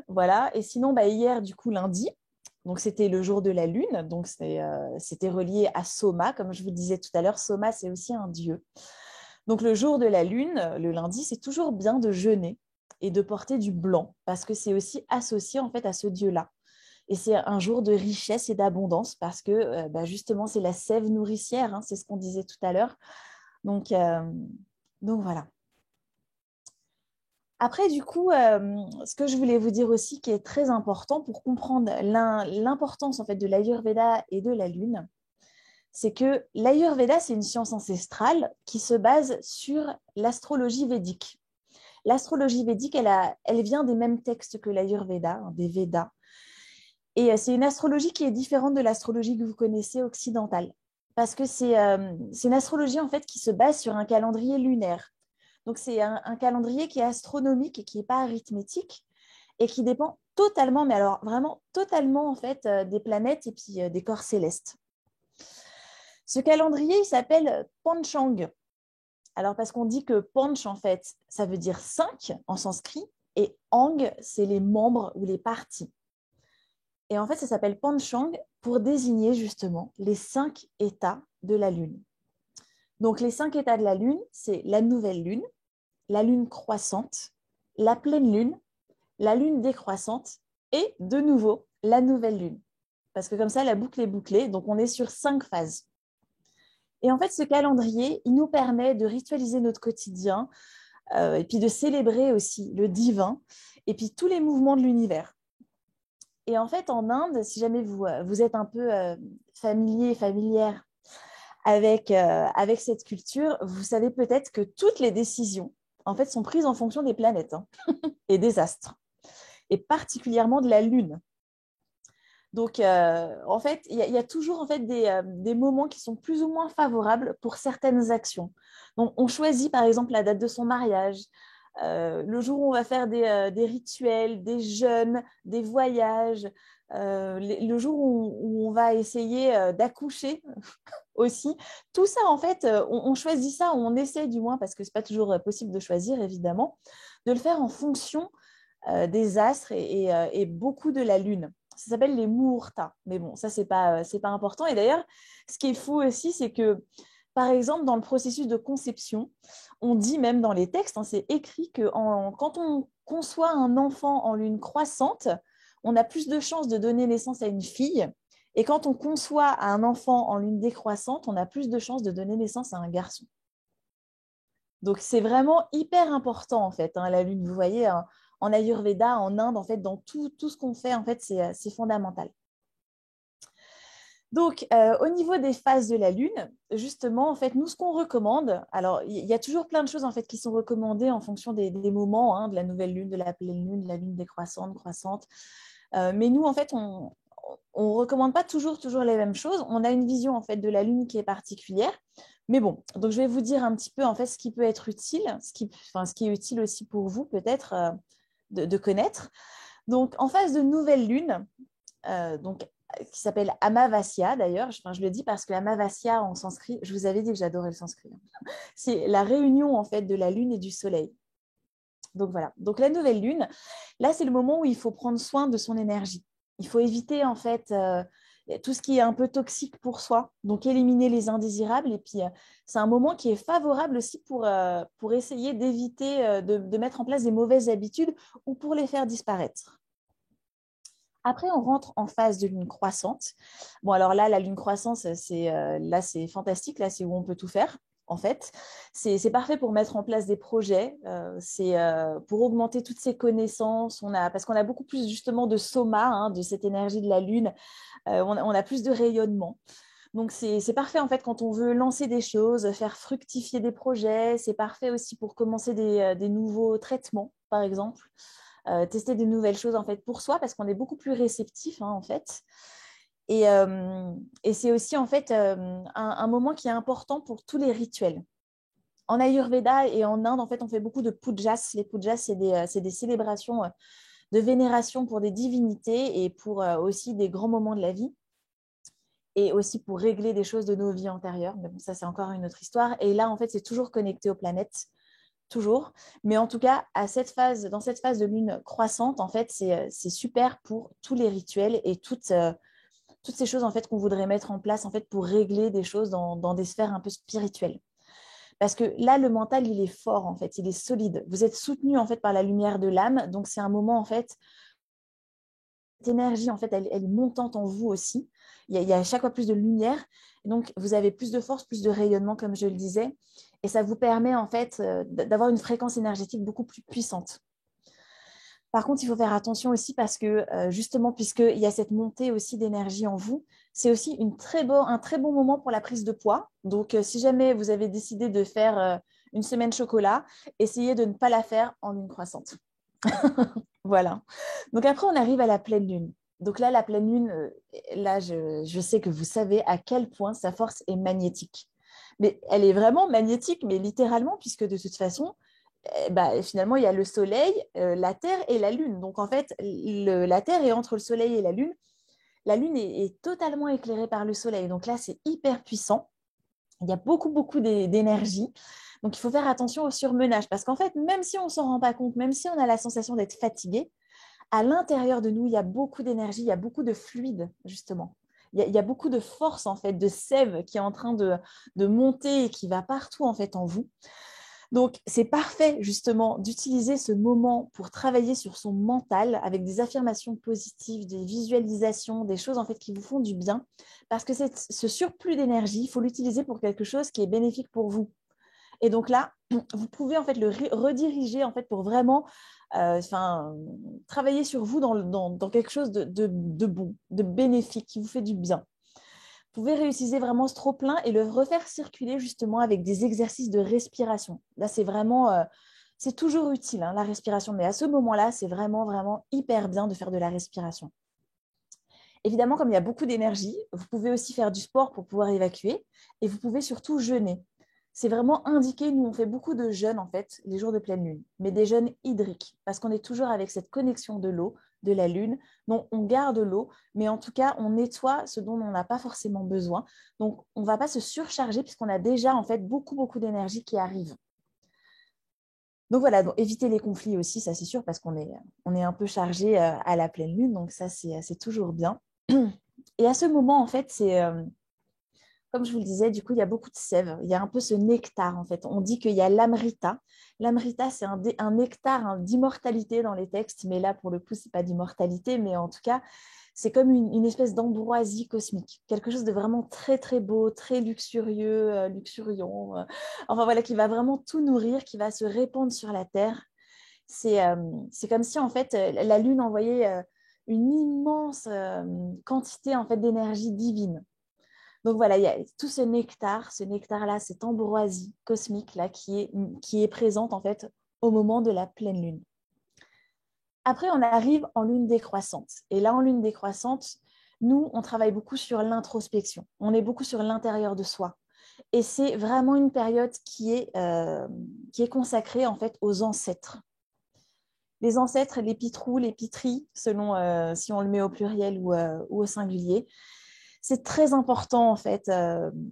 Voilà, et sinon, hier, du coup, lundi, donc c'était le jour de la lune, donc c'était relié à Soma, comme je vous disais tout à l'heure, Soma, c'est aussi un dieu. Donc le jour de la lune, le lundi, c'est toujours bien de jeûner et de porter du blanc, parce que c'est aussi associé en fait à ce dieu-là. Et c'est un jour de richesse et d'abondance, parce que justement, c'est la sève nourricière, hein, c'est ce qu'on disait tout à l'heure. Donc voilà. Après, du coup, ce que je voulais vous dire aussi, qui est très important pour comprendre l'importance en fait de l'Ayurveda et de la lune, c'est que l'Ayurveda, c'est une science ancestrale qui se base sur l'astrologie védique. L'astrologie védique, elle vient des mêmes textes que l'Ayurveda, des Védas. Et c'est une astrologie qui est différente de l'astrologie que vous connaissez occidentale. Parce que c'est une astrologie en fait qui se base sur un calendrier lunaire. Donc c'est un calendrier qui est astronomique et qui n'est pas arithmétique et qui dépend totalement, mais alors vraiment totalement en fait des planètes et puis des corps célestes. Ce calendrier, il s'appelle Panchang. Alors parce qu'on dit que Panch en fait, ça veut dire 5 en sanskrit et Ang, c'est les membres ou les parties. Et en fait, ça s'appelle Panchang pour désigner justement les 5 états de la Lune. Donc, les 5 états de la Lune, c'est la nouvelle Lune, la Lune croissante, la pleine Lune, la Lune décroissante et de nouveau la nouvelle Lune. Parce que comme ça, la boucle est bouclée. Donc, on est sur 5 phases. Et en fait, ce calendrier, il nous permet de ritualiser notre quotidien et puis de célébrer aussi le divin et puis tous les mouvements de l'univers. Et en fait, en Inde, si jamais vous êtes un peu familière avec cette culture, vous savez peut-être que toutes les décisions, en fait, sont prises en fonction des planètes et des astres, et particulièrement de la Lune. Donc, en fait, il y a toujours en fait, des moments qui sont plus ou moins favorables pour certaines actions. Donc, on choisit par exemple la date de son mariage, le jour où on va faire des rituels, des jeûnes, des voyages, le jour où on va essayer d'accoucher aussi. Tout ça, en fait, on choisit ça, on essaie du moins, parce que ce n'est pas toujours possible de choisir, évidemment, de le faire en fonction des astres et beaucoup de la Lune. Ça s'appelle les muhurtas. Mais bon, ça, c'est pas important. Et d'ailleurs, ce qui est fou aussi, c'est que, par exemple, dans le processus de conception, on dit même dans les textes, c'est écrit que quand on conçoit un enfant en lune croissante, on a plus de chances de donner naissance à une fille. Et quand on conçoit un enfant en lune décroissante, on a plus de chances de donner naissance à un garçon. Donc, c'est vraiment hyper important, en fait, la lune. Vous voyez, en Ayurveda, en Inde, en fait, dans tout ce qu'on fait, en fait, c'est fondamental. Donc, au niveau des phases de la Lune, justement, en fait, nous, ce qu'on recommande, alors, il y a toujours plein de choses, en fait, qui sont recommandées en fonction des moments, de la nouvelle Lune, de la pleine Lune, de la Lune décroissante, croissante. Mais nous, en fait, on ne recommande pas toujours les mêmes choses. On a une vision, en fait, de la Lune qui est particulière. Mais bon, donc je vais vous dire un petit peu, en fait, ce qui peut être utile, ce qui est utile aussi pour vous, peut-être, de connaître. Donc, en phase de nouvelle Lune, donc qui s'appelle Amavasya d'ailleurs. Je le dis parce que Amavasya en sanskrit, je vous avais dit que j'adorais le sanskrit. C'est la réunion en fait de la lune et du soleil. Donc voilà. Donc la nouvelle lune, là c'est le moment où il faut prendre soin de son énergie. Il faut éviter en fait tout ce qui est un peu toxique pour soi. Donc éliminer les indésirables. Et puis c'est un moment qui est favorable aussi pour essayer d'éviter de mettre en place des mauvaises habitudes ou pour les faire disparaître. Après, on rentre en phase de lune croissante. Bon, alors là, la lune croissante, c'est fantastique. Là, c'est où on peut tout faire, en fait. C'est parfait pour mettre en place des projets. C'est pour augmenter toutes ces connaissances. Parce qu'on a beaucoup plus, justement, de soma, de cette énergie de la lune. On a plus de rayonnement. Donc, c'est parfait, en fait, quand on veut lancer des choses, faire fructifier des projets. C'est parfait aussi pour commencer des nouveaux traitements, par exemple. Tester de nouvelles choses en fait pour soi parce qu'on est beaucoup plus réceptif en fait et c'est aussi en fait un moment qui est important pour tous les rituels. En Ayurveda et en Inde en fait on fait beaucoup de pujas. Les pujas c'est des célébrations de vénération pour des divinités et pour aussi des grands moments de la vie et aussi pour régler des choses de nos vies antérieures, mais bon ça c'est encore une autre histoire. Et là en fait c'est toujours connecté aux planètes. Toujours. Mais en tout cas, dans cette phase de lune croissante, en fait, c'est super pour tous les rituels et toutes ces choses en fait, qu'on voudrait mettre en place en fait, pour régler des choses dans des sphères un peu spirituelles. Parce que là, le mental, il est fort, en fait, il est solide. Vous êtes soutenu en fait, par la lumière de l'âme. Donc, c'est un moment, en fait, cette énergie, en fait, elle est montante en vous aussi. Il y a à chaque fois plus de lumière. Donc, vous avez plus de force, plus de rayonnement, comme je le disais. Et ça vous permet, en fait, d'avoir une fréquence énergétique beaucoup plus puissante. Par contre, il faut faire attention aussi parce que, justement, puisqu'il y a cette montée aussi d'énergie en vous, c'est aussi un très bon moment pour la prise de poids. Donc, si jamais vous avez décidé de faire une semaine chocolat, essayez de ne pas la faire en lune croissante. Voilà. Donc après, on arrive à la pleine lune. Donc là, la pleine lune, là, je sais que vous savez à quel point sa force est magnétique. Mais elle est vraiment magnétique, mais littéralement, puisque de toute façon, finalement, il y a le Soleil, la Terre et la Lune. Donc en fait, la Terre est entre le Soleil et la Lune. La Lune est totalement éclairée par le Soleil. Donc là, c'est hyper puissant. Il y a beaucoup, beaucoup d'énergie. Donc, il faut faire attention au surmenage parce qu'en fait, même si on ne s'en rend pas compte, même si on a la sensation d'être fatigué, à l'intérieur de nous, il y a beaucoup d'énergie, il y a beaucoup de fluide, justement. Il y a beaucoup de force, en fait, de sève qui est en train de monter et qui va partout, en fait, en vous. Donc, c'est parfait, justement, d'utiliser ce moment pour travailler sur son mental avec des affirmations positives, des visualisations, des choses, en fait, qui vous font du bien. Parce que ce surplus d'énergie, il faut l'utiliser pour quelque chose qui est bénéfique pour vous. Et donc là, vous pouvez en fait le rediriger en fait pour vraiment travailler sur vous dans quelque chose de bon, de bénéfique, qui vous fait du bien. Vous pouvez réutiliser vraiment ce trop-plein et le refaire circuler justement avec des exercices de respiration. Là, c'est vraiment, c'est toujours utile, hein, la respiration, mais à ce moment-là, c'est vraiment, vraiment hyper bien de faire de la respiration. Évidemment, comme il y a beaucoup d'énergie, vous pouvez aussi faire du sport pour pouvoir évacuer et vous pouvez surtout jeûner. C'est vraiment indiqué, nous on fait beaucoup de jeûnes en fait, les jours de pleine lune, mais des jeûnes hydriques, parce qu'on est toujours avec cette connexion de l'eau, de la lune. Donc on garde l'eau, mais en tout cas on nettoie ce dont on n'a pas forcément besoin. Donc on ne va pas se surcharger puisqu'on a déjà en fait beaucoup, beaucoup d'énergie qui arrive. Donc voilà, donc éviter les conflits aussi, ça c'est sûr, parce on est un peu chargé à la pleine lune, donc ça c'est toujours bien. Et à ce moment, en fait, comme je vous le disais, du coup, il y a beaucoup de sève. Il y a un peu ce nectar, en fait. On dit qu'il y a l'amrita. L'amrita, c'est un nectar d'immortalité dans les textes, mais là, pour le coup, ce n'est pas d'immortalité, mais en tout cas, c'est comme une espèce d'ambroisie cosmique. Quelque chose de vraiment très, très beau, très luxurieux, luxuriant. Enfin, voilà, qui va vraiment tout nourrir, qui va se répandre sur la Terre. C'est comme si, en fait, la Lune envoyait une immense quantité, en fait, d'énergie divine. Donc voilà, il y a tout ce nectar-là, cette ambroisie cosmique là qui est présente en fait au moment de la pleine lune. Après, on arrive en lune décroissante. Et là, en lune décroissante, nous, on travaille beaucoup sur l'introspection. On est beaucoup sur l'intérieur de soi. Et c'est vraiment une période qui est consacrée en fait aux ancêtres. Les ancêtres, les pitrous, les pitris, selon si on le met au pluriel ou au singulier. C'est très important en fait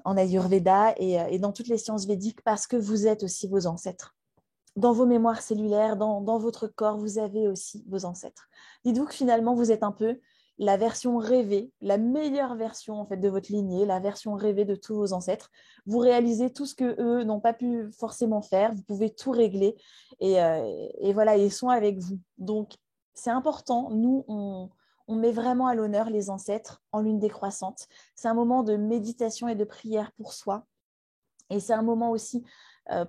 en Ayurveda et dans toutes les sciences védiques parce que vous êtes aussi vos ancêtres. Dans vos mémoires cellulaires, dans votre corps, vous avez aussi vos ancêtres. Dites-vous que finalement, vous êtes un peu la version rêvée, la meilleure version en fait de votre lignée, la version rêvée de tous vos ancêtres. Vous réalisez tout ce que eux n'ont pas pu forcément faire. Vous pouvez tout régler et voilà, ils sont avec vous. Donc, c'est important. Nous, on met vraiment à l'honneur les ancêtres en lune décroissante. C'est un moment de méditation et de prière pour soi. Et c'est un moment aussi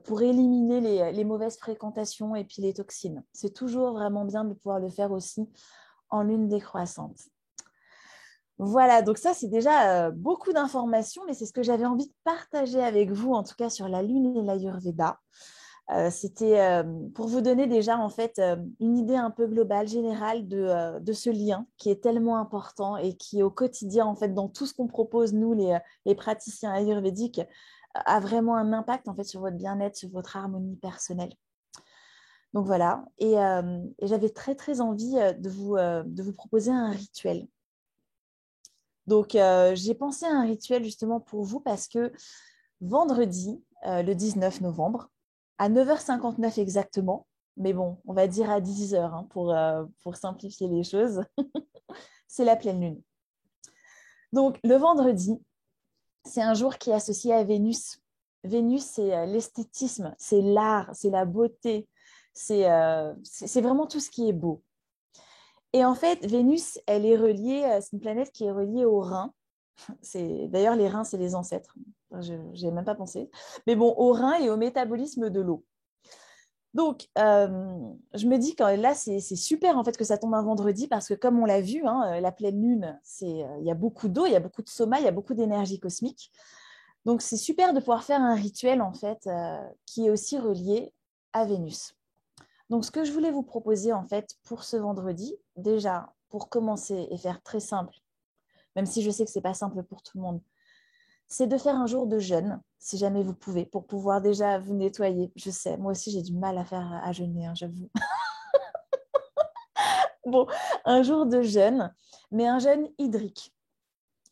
pour éliminer les mauvaises fréquentations et puis les toxines. C'est toujours vraiment bien de pouvoir le faire aussi en lune décroissante. Voilà, donc ça, c'est déjà beaucoup d'informations, mais c'est ce que j'avais envie de partager avec vous, en tout cas sur la lune et l'Ayurveda. C'était pour vous donner déjà en fait une idée un peu globale, générale de ce lien qui est tellement important et qui au quotidien en fait dans tout ce qu'on propose nous les praticiens ayurvédiques a vraiment un impact en fait sur votre bien-être, sur votre harmonie personnelle. Donc voilà, et j'avais très très envie de vous proposer un rituel. Donc j'ai pensé à un rituel justement pour vous parce que vendredi, le 19 novembre, à 9h59 exactement, mais bon, on va dire à 10h hein, pour simplifier les choses, c'est la pleine lune. Donc le vendredi, c'est un jour qui est associé à Vénus. Vénus, c'est l'esthétisme, c'est l'art, c'est la beauté, c'est vraiment tout ce qui est beau. Et en fait, Vénus, elle est reliée, c'est une planète qui est reliée aux reins. D'ailleurs, les reins, c'est les ancêtres. Je n'y ai même pas pensé. Mais bon, aux reins et au métabolisme de l'eau. Donc, je me dis que là, c'est super en fait que ça tombe un vendredi parce que comme on l'a vu, hein, la pleine lune, il y a beaucoup d'eau, il y a beaucoup de soma, il y a beaucoup d'énergie cosmique. Donc, c'est super de pouvoir faire un rituel en fait qui est aussi relié à Vénus. Donc, ce que je voulais vous proposer en fait pour ce vendredi, déjà, pour commencer et faire très simple, même si je sais que ce n'est pas simple pour tout le monde, c'est de faire un jour de jeûne, si jamais vous pouvez, pour pouvoir déjà vous nettoyer. Je sais, moi aussi, j'ai du mal à jeûner, hein, j'avoue. Bon, un jour de jeûne, mais un jeûne hydrique.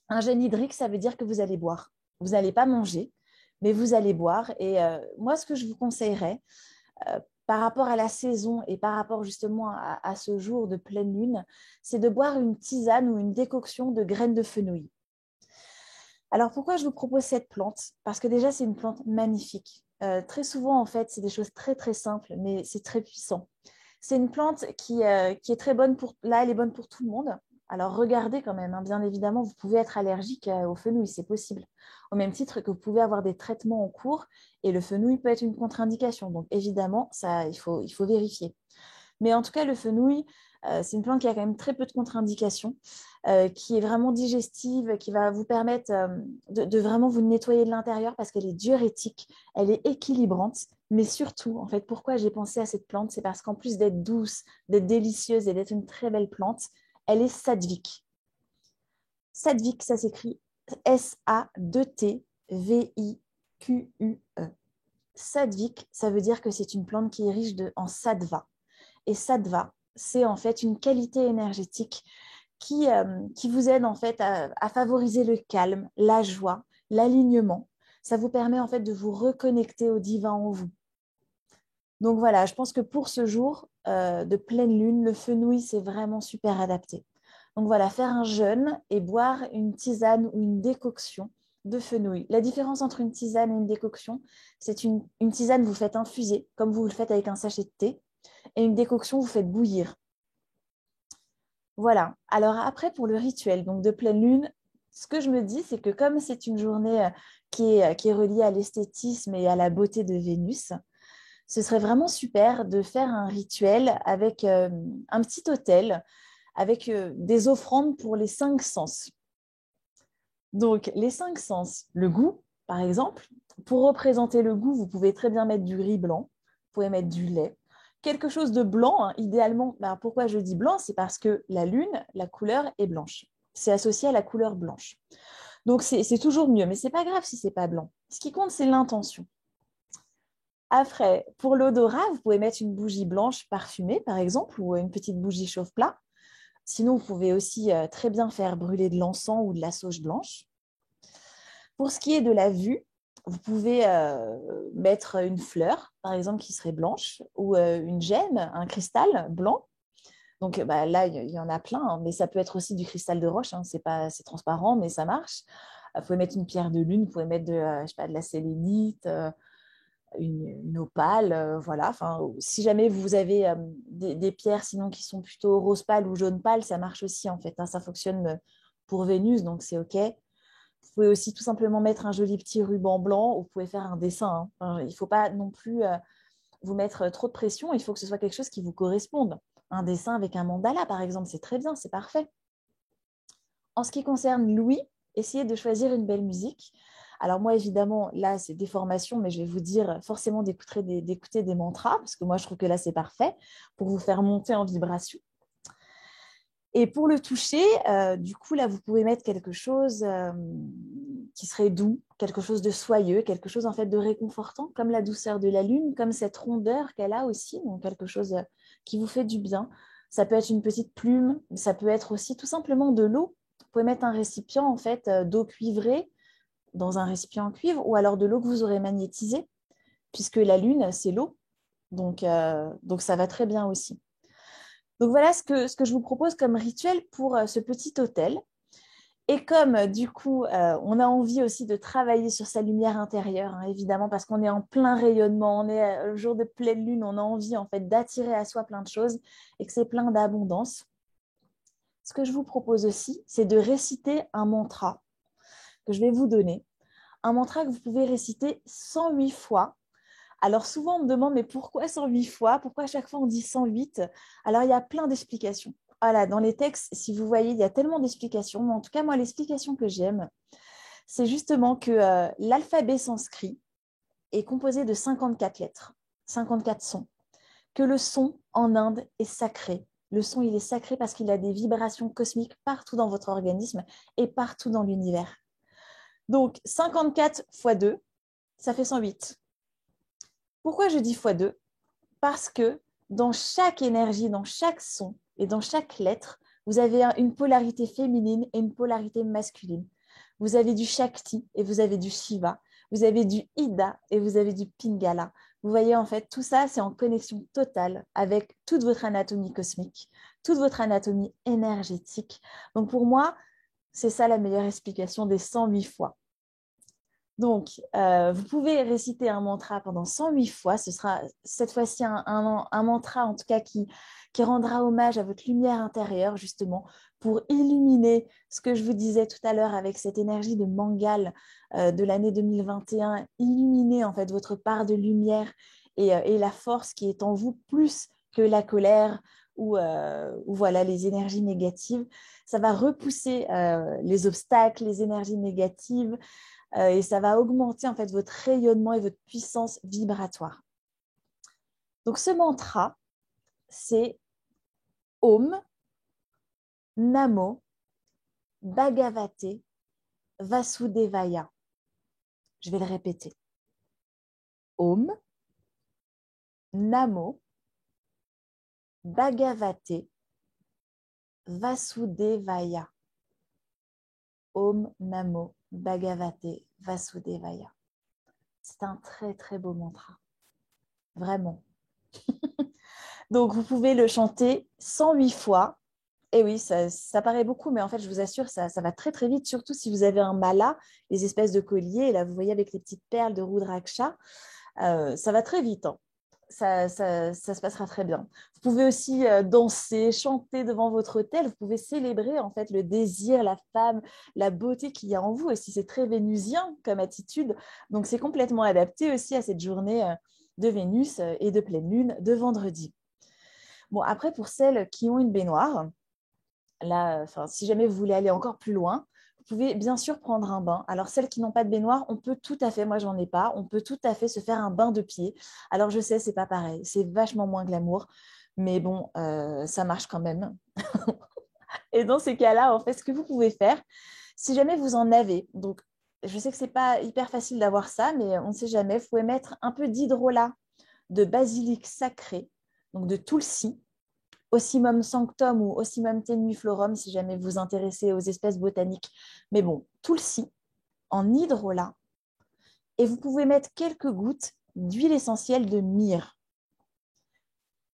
Un jeûne hydrique, ça veut dire que vous allez boire. Vous n'allez pas manger, mais vous allez boire. Et moi, ce que je vous conseillerais, par rapport à la saison et par rapport justement à ce jour de pleine lune, c'est de boire une tisane ou une décoction de graines de fenouil. Alors, pourquoi je vous propose cette plante? Parce que déjà, c'est une plante magnifique. Très souvent, en fait, c'est des choses très, très simples, mais c'est très puissant. C'est une plante qui est très bonne pour... Là, elle est bonne pour tout le monde. Alors, regardez quand même, hein, bien évidemment, vous pouvez être allergique au fenouil, c'est possible. Au même titre que vous pouvez avoir des traitements en cours et le fenouil peut être une contre-indication. Donc, évidemment, ça, il faut vérifier. Mais en tout cas, le fenouil, c'est une plante qui a quand même très peu de contre-indications, qui est vraiment digestive, qui va vous permettre de vraiment vous nettoyer de l'intérieur parce qu'elle est diurétique, elle est équilibrante. Mais surtout, en fait, pourquoi j'ai pensé à cette plante, c'est parce qu'en plus d'être douce, d'être délicieuse et d'être une très belle plante, elle est sattvique. Sattvique, ça s'écrit S-A-2-T-V-I-Q-U-E. Sattvique, ça veut dire que c'est une plante qui est riche en sattva. Et sattva, c'est en fait une qualité énergétique qui vous aide en fait à favoriser le calme, la joie, l'alignement. Ça vous permet en fait de vous reconnecter au divin en vous. Donc voilà, je pense que pour ce jour de pleine lune, le fenouil, c'est vraiment super adapté. Donc voilà, faire un jeûne et boire une tisane ou une décoction de fenouil. La différence entre une tisane et une décoction, c'est une tisane, vous faites infuser, comme vous le faites avec un sachet de thé, et une décoction, vous faites bouillir. Voilà. Alors après, pour le rituel donc de pleine lune, ce que je me dis, c'est que comme c'est une journée qui est reliée à l'esthétisme et à la beauté de Vénus, ce serait vraiment super de faire un rituel avec un petit autel, avec des offrandes pour les 5 sens. Donc, les 5 sens, le goût, par exemple. Pour représenter le goût, vous pouvez très bien mettre du riz blanc, vous pouvez mettre du lait, quelque chose de blanc, hein, idéalement. Ben, pourquoi je dis blanc? C'est parce que la lune, la couleur est blanche. C'est associé à la couleur blanche. Donc, c'est toujours mieux, mais ce n'est pas grave si ce n'est pas blanc. Ce qui compte, c'est l'intention. Après, pour l'odorat, vous pouvez mettre une bougie blanche parfumée, par exemple, ou une petite bougie chauffe-plat. Sinon, vous pouvez aussi très bien faire brûler de l'encens ou de la sauge blanche. Pour ce qui est de la vue, vous pouvez mettre une fleur, par exemple, qui serait blanche, ou une gemme, un cristal blanc. Donc là, il y en a plein, hein, mais ça peut être aussi du cristal de roche. Hein, c'est transparent, mais ça marche. Vous pouvez mettre une pierre de lune, vous pouvez mettre je sais pas, de la sélénite, une opale, voilà. Enfin, si jamais vous avez des pierres sinon qui sont plutôt rose pâle ou jaune pâle, ça marche aussi en fait. Hein, ça fonctionne pour Vénus, donc c'est OK. Vous pouvez aussi tout simplement mettre un joli petit ruban blanc ou vous pouvez faire un dessin. Hein. Enfin, il ne faut pas non plus vous mettre trop de pression. Il faut que ce soit quelque chose qui vous corresponde. Un dessin avec un mandala, par exemple, c'est très bien, c'est parfait. En ce qui concerne l'ouïe, essayez de choisir une belle musique. Alors moi, évidemment, là, c'est des formations, mais je vais vous dire forcément d'écouter des mantras, parce que moi, je trouve que là, c'est parfait pour vous faire monter en vibration. Et pour le toucher, du coup, là, vous pouvez mettre quelque chose qui serait doux, quelque chose de soyeux, quelque chose en fait de réconfortant, comme la douceur de la lune, comme cette rondeur qu'elle a aussi, donc quelque chose qui vous fait du bien. Ça peut être une petite plume, ça peut être aussi tout simplement de l'eau. Vous pouvez mettre un récipient en fait d'eau cuivrée dans un récipient en cuivre, ou alors de l'eau que vous aurez magnétisée, puisque la lune, c'est l'eau. Donc ça va très bien aussi. Donc voilà ce que je vous propose comme rituel pour ce petit hôtel. Et comme du coup, on a envie aussi de travailler sur sa lumière intérieure, hein, évidemment, parce qu'on est en plein rayonnement, on est le jour de pleine lune, on a envie en fait d'attirer à soi plein de choses et que c'est plein d'abondance. Ce que je vous propose aussi, c'est de réciter un mantra que je vais vous donner. Un mantra que vous pouvez réciter 108 fois. Alors souvent, on me demande, mais pourquoi 108 fois? Pourquoi à chaque fois on dit 108? Alors, il y a plein d'explications. Voilà, dans les textes, si vous voyez, il y a tellement d'explications. Mais en tout cas, moi, l'explication que j'aime, c'est justement que l'alphabet sanskrit est composé de 54 lettres, 54 sons, que le son en Inde est sacré, Le son, il est sacré parce qu'il a des vibrations cosmiques partout dans votre organisme et partout dans l'univers. Donc, 54 fois 2, ça fait 108. Pourquoi je dis fois 2? Parce que dans chaque énergie, dans chaque son et dans chaque lettre, vous avez une polarité féminine et une polarité masculine. Vous avez du Shakti et vous avez du Shiva. Vous avez du Ida et vous avez du Pingala. Vous voyez, en fait, tout ça, c'est en connexion totale avec toute votre anatomie cosmique, toute votre anatomie énergétique. Donc, pour moi, c'est ça la meilleure explication des 108 fois. Donc, vous pouvez réciter un mantra pendant 108 fois. Ce sera cette fois-ci un mantra, en tout cas, qui rendra hommage à votre lumière intérieure, justement, pour illuminer ce que je vous disais tout à l'heure avec cette énergie de Mangal de l'année 2021, illuminer, en fait, votre part de lumière et la force qui est en vous, plus que la colère ou voilà, les énergies négatives. Ça va repousser les obstacles, les énergies négatives, et ça va augmenter en fait votre rayonnement et votre puissance vibratoire. Donc ce mantra, c'est Om Namo Bhagavate Vasudevaya. Je vais le répéter. Om Namo Bhagavate Vasudevaya. Om Namo Bhagavate Vasudevaya. C'est un très très beau mantra. Vraiment. Donc vous pouvez le chanter 108 fois. Et oui, ça paraît beaucoup, mais en fait, je vous assure, ça va très très vite, surtout si vous avez un mala, les espèces de colliers. Et là, vous voyez avec les petites perles de Rudraksha, ça va très vite. Hein. Ça se passera très bien. Vous pouvez aussi danser, chanter devant votre autel. Vous pouvez célébrer en fait le désir, la femme, la beauté qu'il y a en vous. Et si c'est très vénusien comme attitude, donc c'est complètement adapté aussi à cette journée de Vénus et de pleine lune de vendredi. Bon, après, pour celles qui ont une baignoire, là, si jamais vous voulez aller encore plus loin, vous pouvez bien sûr prendre un bain. Alors, celles qui n'ont pas de baignoire, on peut tout à fait, moi j'en ai pas, on peut tout à fait se faire un bain de pied. Alors, je sais, c'est pas pareil, c'est vachement moins glamour, mais bon, ça marche quand même. Et dans ces cas-là, en fait, ce que vous pouvez faire, si jamais vous en avez, donc je sais que c'est pas hyper facile d'avoir ça, mais on ne sait jamais, vous pouvez mettre un peu d'hydrolat, de basilic sacré, donc de tulsi, Ocimum sanctum ou Ocimum tenuiflorum si jamais vous vous intéressez aux espèces botaniques. Mais bon, tulsi en hydrolat. Et vous pouvez mettre quelques gouttes d'huile essentielle de myrrhe.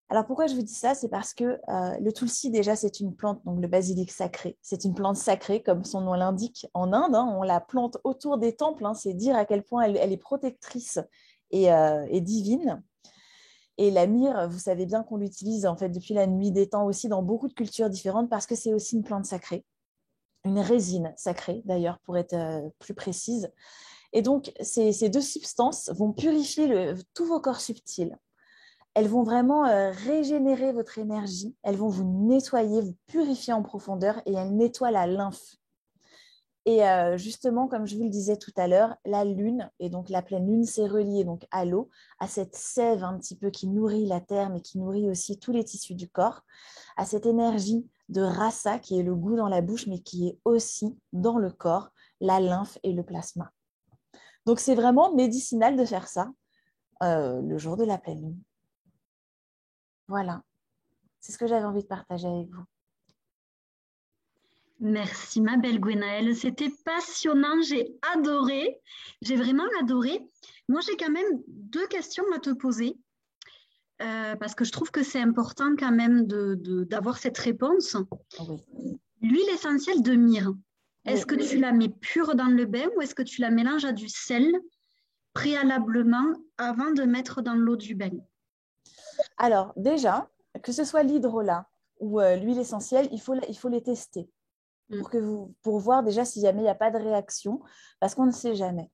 Alors pourquoi je vous dis ça? C'est parce que le tulsi, déjà, c'est une plante, donc le basilic sacré. C'est une plante sacrée, comme son nom l'indique en Inde. Hein, on la plante autour des temples. Hein, c'est dire à quel point elle est protectrice et divine. Et la myrrhe, vous savez bien qu'on l'utilise en fait depuis la nuit des temps aussi dans beaucoup de cultures différentes parce que c'est aussi une plante sacrée, une résine sacrée d'ailleurs pour être plus précise. Et donc ces deux substances vont purifier tous vos corps subtils. Elles vont vraiment régénérer votre énergie, elles vont vous nettoyer, vous purifier en profondeur et elles nettoient la lymphe. Et justement, comme je vous le disais tout à l'heure, la lune, et donc la pleine lune, c'est relié donc à l'eau, à cette sève un petit peu qui nourrit la terre, mais qui nourrit aussi tous les tissus du corps, à cette énergie de rasa qui est le goût dans la bouche, mais qui est aussi dans le corps, la lymphe et le plasma. Donc c'est vraiment médicinal de faire ça le jour de la pleine lune. Voilà, c'est ce que j'avais envie de partager avec vous. Merci ma belle Gwenaëlle, c'était passionnant, j'ai adoré, j'ai vraiment adoré. Moi j'ai quand même deux questions à te poser parce que je trouve que c'est important quand même d'avoir cette réponse. Oui. L'huile essentielle de myrrhe, est-ce Oui. que tu la mets pure dans le bain ou est-ce que tu la mélanges à du sel préalablement avant de mettre dans l'eau du bain? Alors déjà, que ce soit l'hydrolat ou l'huile essentielle, il faut les tester. Pour voir déjà si jamais il n'y a pas de réaction, parce qu'on ne sait jamais.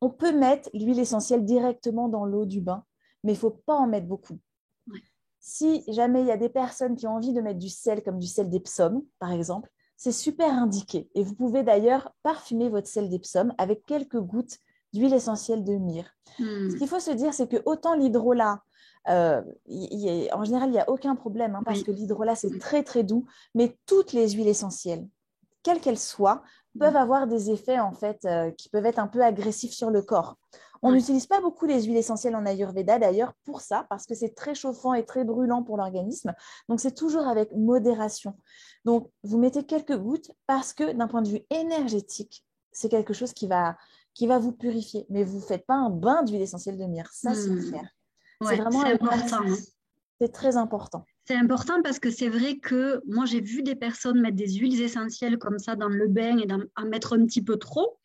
On peut mettre l'huile essentielle directement dans l'eau du bain, mais il ne faut pas en mettre beaucoup. Ouais. Si jamais il y a des personnes qui ont envie de mettre du sel, comme du sel d'Epsom, par exemple, c'est super indiqué. Et vous pouvez d'ailleurs parfumer votre sel d'Epsom avec quelques gouttes d'huile essentielle de myrrhe. Ce qu'il faut se dire, c'est que autant l'hydrolat, En général, il n'y a aucun problème parce que l'hydrolat, c'est très, très doux. Mais toutes les huiles essentielles, quelles qu'elles soient, peuvent avoir des effets en fait qui peuvent être un peu agressifs sur le corps. On n'utilise pas beaucoup les huiles essentielles en Ayurveda d'ailleurs pour ça, parce que c'est très chauffant et très brûlant pour l'organisme. Donc, c'est toujours avec modération. Donc, vous mettez quelques gouttes parce que d'un point de vue énergétique, c'est quelque chose qui va vous purifier. Mais vous ne faites pas un bain d'huile essentielle de myrrhe. Ça, c'est clair. Ouais, c'est important. C'est très important. C'est important parce que c'est vrai que moi, j'ai vu des personnes mettre des huiles essentielles comme ça dans le bain et en mettre un petit peu trop.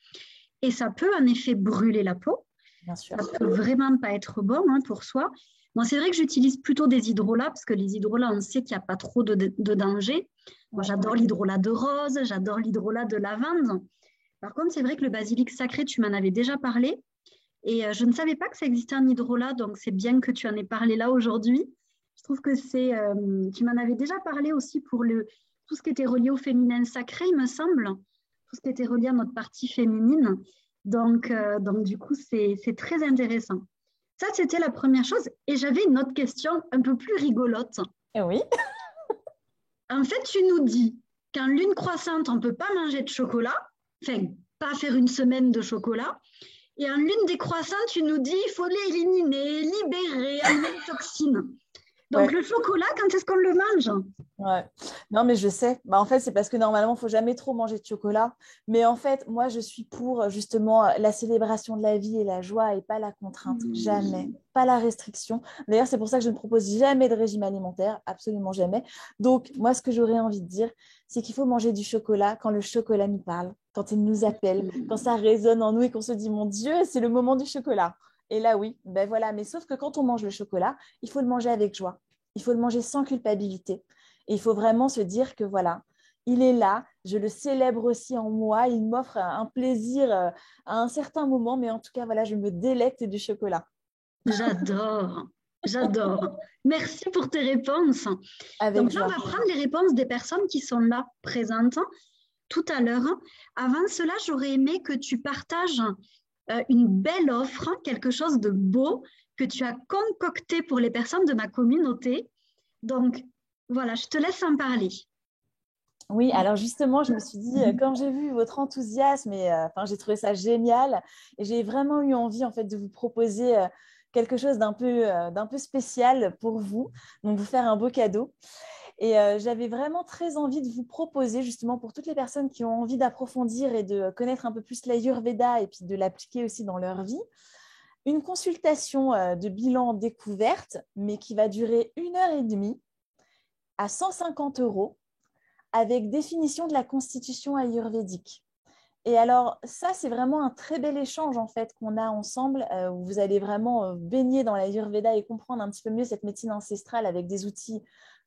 Et ça peut en effet brûler la peau. Bien sûr. Ça peut vraiment pas être bon pour soi. Moi, c'est vrai que j'utilise plutôt des hydrolats parce que les hydrolats, on sait qu'il n'y a pas trop de danger. Moi, j'adore l'hydrolat de rose, j'adore l'hydrolat de lavande. Par contre, c'est vrai que le basilic sacré, tu m'en avais déjà parlé. Et je ne savais pas que ça existait un hydrolat, donc c'est bien que tu en aies parlé là aujourd'hui. Je trouve que tu m'en avais déjà parlé aussi pour tout ce qui était relié au féminin sacré, il me semble, tout ce qui était relié à notre partie féminine. Donc du coup, c'est très intéressant. Ça, c'était la première chose. Et j'avais une autre question un peu plus rigolote. Et oui. En fait, tu nous dis qu'en lune croissante, on ne peut pas manger de chocolat, enfin, pas faire une semaine de chocolat. Et en lune décroissante, tu nous dis il faut l'éliminer, libérer, enlever les toxines. Donc le chocolat, quand est-ce qu'on le mange? Ouais. Non, mais je sais. En fait, c'est parce que normalement, il ne faut jamais trop manger de chocolat. Mais en fait, moi, je suis pour justement la célébration de la vie et la joie et pas la contrainte. Jamais. Pas la restriction. D'ailleurs, c'est pour ça que je ne propose jamais de régime alimentaire. Absolument jamais. Donc, moi, ce que j'aurais envie de dire, c'est qu'il faut manger du chocolat quand le chocolat nous parle, quand il nous appelle, quand ça résonne en nous et qu'on se dit, mon Dieu, c'est le moment du chocolat. Et là, oui, ben voilà. Mais sauf que quand on mange le chocolat, il faut le manger avec joie. Il faut le manger sans culpabilité. Et il faut vraiment se dire que voilà, il est là, je le célèbre aussi en moi, il m'offre un plaisir à un certain moment, mais en tout cas, voilà, je me délecte du chocolat. J'adore, j'adore. Merci pour tes réponses. Avec Donc là, joie. on va prendre les réponses des personnes qui sont là présentes tout à l'heure. Avant cela, j'aurais aimé que tu partages une belle offre, quelque chose de beau que tu as concocté pour les personnes de ma communauté. Donc, voilà, je te laisse en parler. Oui, alors justement, je me suis dit, quand j'ai vu votre enthousiasme, j'ai trouvé ça génial et j'ai vraiment eu envie en fait de vous proposer quelque chose d'un peu spécial pour vous, donc vous faire un beau cadeau. Et j'avais vraiment très envie de vous proposer, justement, pour toutes les personnes qui ont envie d'approfondir et de connaître un peu plus l'Ayurveda et puis de l'appliquer aussi dans leur vie, une consultation de bilan découverte, mais qui va durer 1 heure et demie à 150 € avec définition de la constitution ayurvédique. Et alors, ça, c'est vraiment un très bel échange en fait qu'on a ensemble, où vous allez vraiment baigner dans l'Ayurveda et comprendre un petit peu mieux cette médecine ancestrale avec des outils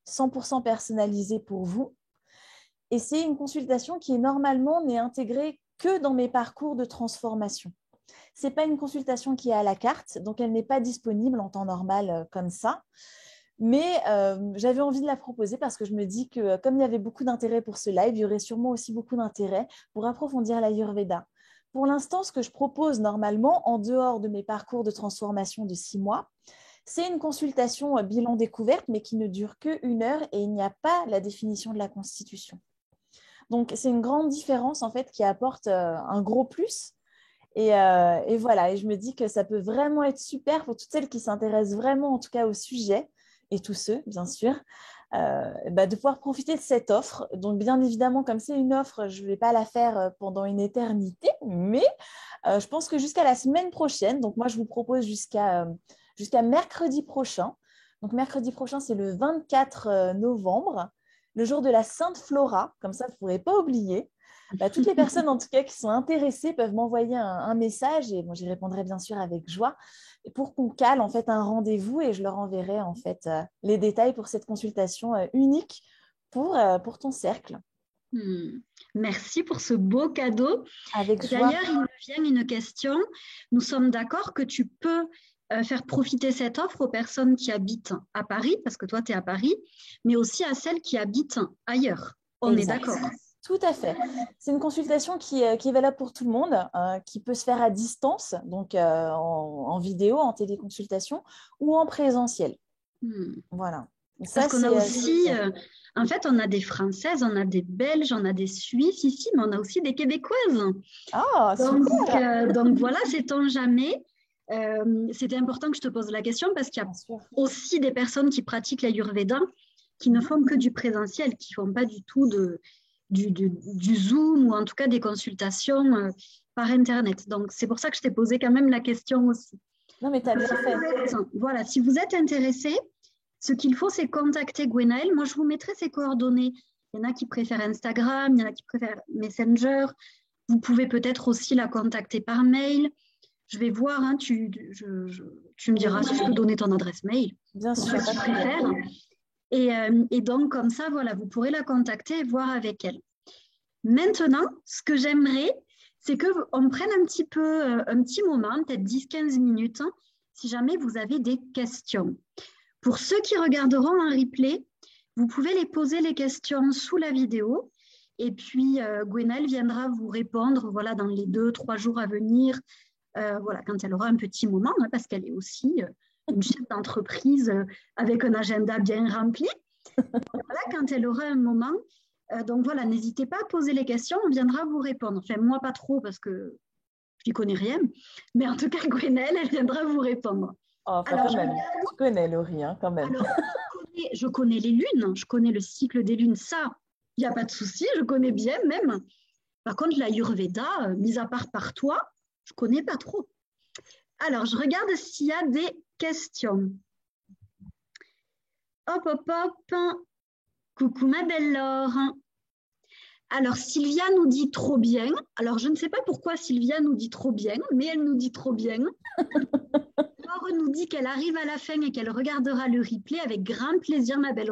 100% personnalisés pour vous. Et c'est une consultation qui normalement n'est intégrée que dans mes parcours de transformation. Ce n'est pas une consultation qui est à la carte, donc elle n'est pas disponible en temps normal comme ça. Mais j'avais envie de la proposer parce que je me dis que comme il y avait beaucoup d'intérêt pour ce live, il y aurait sûrement aussi beaucoup d'intérêt pour approfondir l'Ayurveda. Pour l'instant, ce que je propose normalement, en dehors de mes parcours de transformation de 6 mois, c'est une consultation bilan découverte, mais qui ne dure que 1 heure et il n'y a pas la définition de la Constitution. Donc, c'est une grande différence en fait qui apporte un gros plus. Et voilà, et je me dis que ça peut vraiment être super pour toutes celles qui s'intéressent vraiment en tout cas au sujet et tous ceux, bien sûr, de pouvoir profiter de cette offre. Donc, bien évidemment, comme c'est une offre, je ne vais pas la faire pendant une éternité, mais je pense que jusqu'à la semaine prochaine, donc moi, je vous propose jusqu'à mercredi prochain. Donc, mercredi prochain, c'est le 24 novembre, le jour de la Sainte Flora, comme ça, vous ne pourrez pas oublier. Toutes les personnes, en tout cas, qui sont intéressées peuvent m'envoyer un message et j'y répondrai bien sûr avec joie pour qu'on cale en fait un rendez-vous et je leur enverrai en fait les détails pour cette consultation unique pour ton cercle. Merci pour ce beau cadeau. Avec joie. D'ailleurs, il me vient une question. Nous sommes d'accord que tu peux faire profiter cette offre aux personnes qui habitent à Paris, parce que toi, tu es à Paris, mais aussi à celles qui habitent ailleurs. On est d'accord. Tout à fait. C'est une consultation qui est valable pour tout le monde, qui peut se faire à distance, donc en vidéo, en téléconsultation ou en présentiel. Voilà. Parce qu'on a aussi, en fait, on a des Françaises, on a des Belges, on a des Suisses ici, mais on a aussi des Québécoises. Ah, Donc voilà, sait-on jamais. C'était important que je te pose la question parce qu'il y a aussi des personnes qui pratiquent l'Ayurveda qui ne font que du présentiel, qui ne font pas du tout du Zoom ou en tout cas des consultations par Internet. Donc c'est pour ça que je t'ai posé quand même la question aussi. Non, mais tu as bien fait. Voilà, si vous êtes intéressé, ce qu'il faut, c'est contacter Gwenaëlle. Moi, je vous mettrai ses coordonnées. Il y en a qui préfèrent Instagram, il y en a qui préfèrent Messenger. Vous pouvez peut-être aussi la contacter par mail. Je vais voir, hein, tu me diras si je peux donner ton adresse mail. Bien sûr, si tu préfères. Et donc, comme ça, voilà, vous pourrez la contacter et voir avec elle. Maintenant, ce que j'aimerais, c'est qu'on prenne un petit moment, peut-être 10-15 minutes, hein, si jamais vous avez des questions. Pour ceux qui regarderont un replay, vous pouvez les poser les questions sous la vidéo. Et puis, Gwenaëlle viendra vous répondre voilà, dans les 2-3 jours à venir, voilà, quand elle aura un petit moment, hein, parce qu'elle est aussi une chef d'entreprise avec un agenda bien rempli. Voilà, quand elle aura un moment. Donc voilà, n'hésitez pas à poser les questions, on viendra vous répondre. Enfin, moi, pas trop, parce que je n'y connais rien. Mais en tout cas, Gwenaëlle, elle viendra vous répondre. Oh, enfin, alors, quand même. Tu connais, Laurie, hein, quand même. Alors, je connais les lunes, je connais le cycle des lunes, ça, il n'y a pas de souci, je connais bien même. Par contre, l'Ayurveda, mis à part par toi, je ne connais pas trop. Alors, je regarde s'il y a des questions. Hop, hop, hop. Coucou ma belle Laure. Alors, Sylvia nous dit trop bien. Alors, je ne sais pas pourquoi Sylvia nous dit trop bien, mais elle nous dit trop bien. Laure nous dit qu'elle arrive à la fin et qu'elle regardera le replay avec grand plaisir, ma belle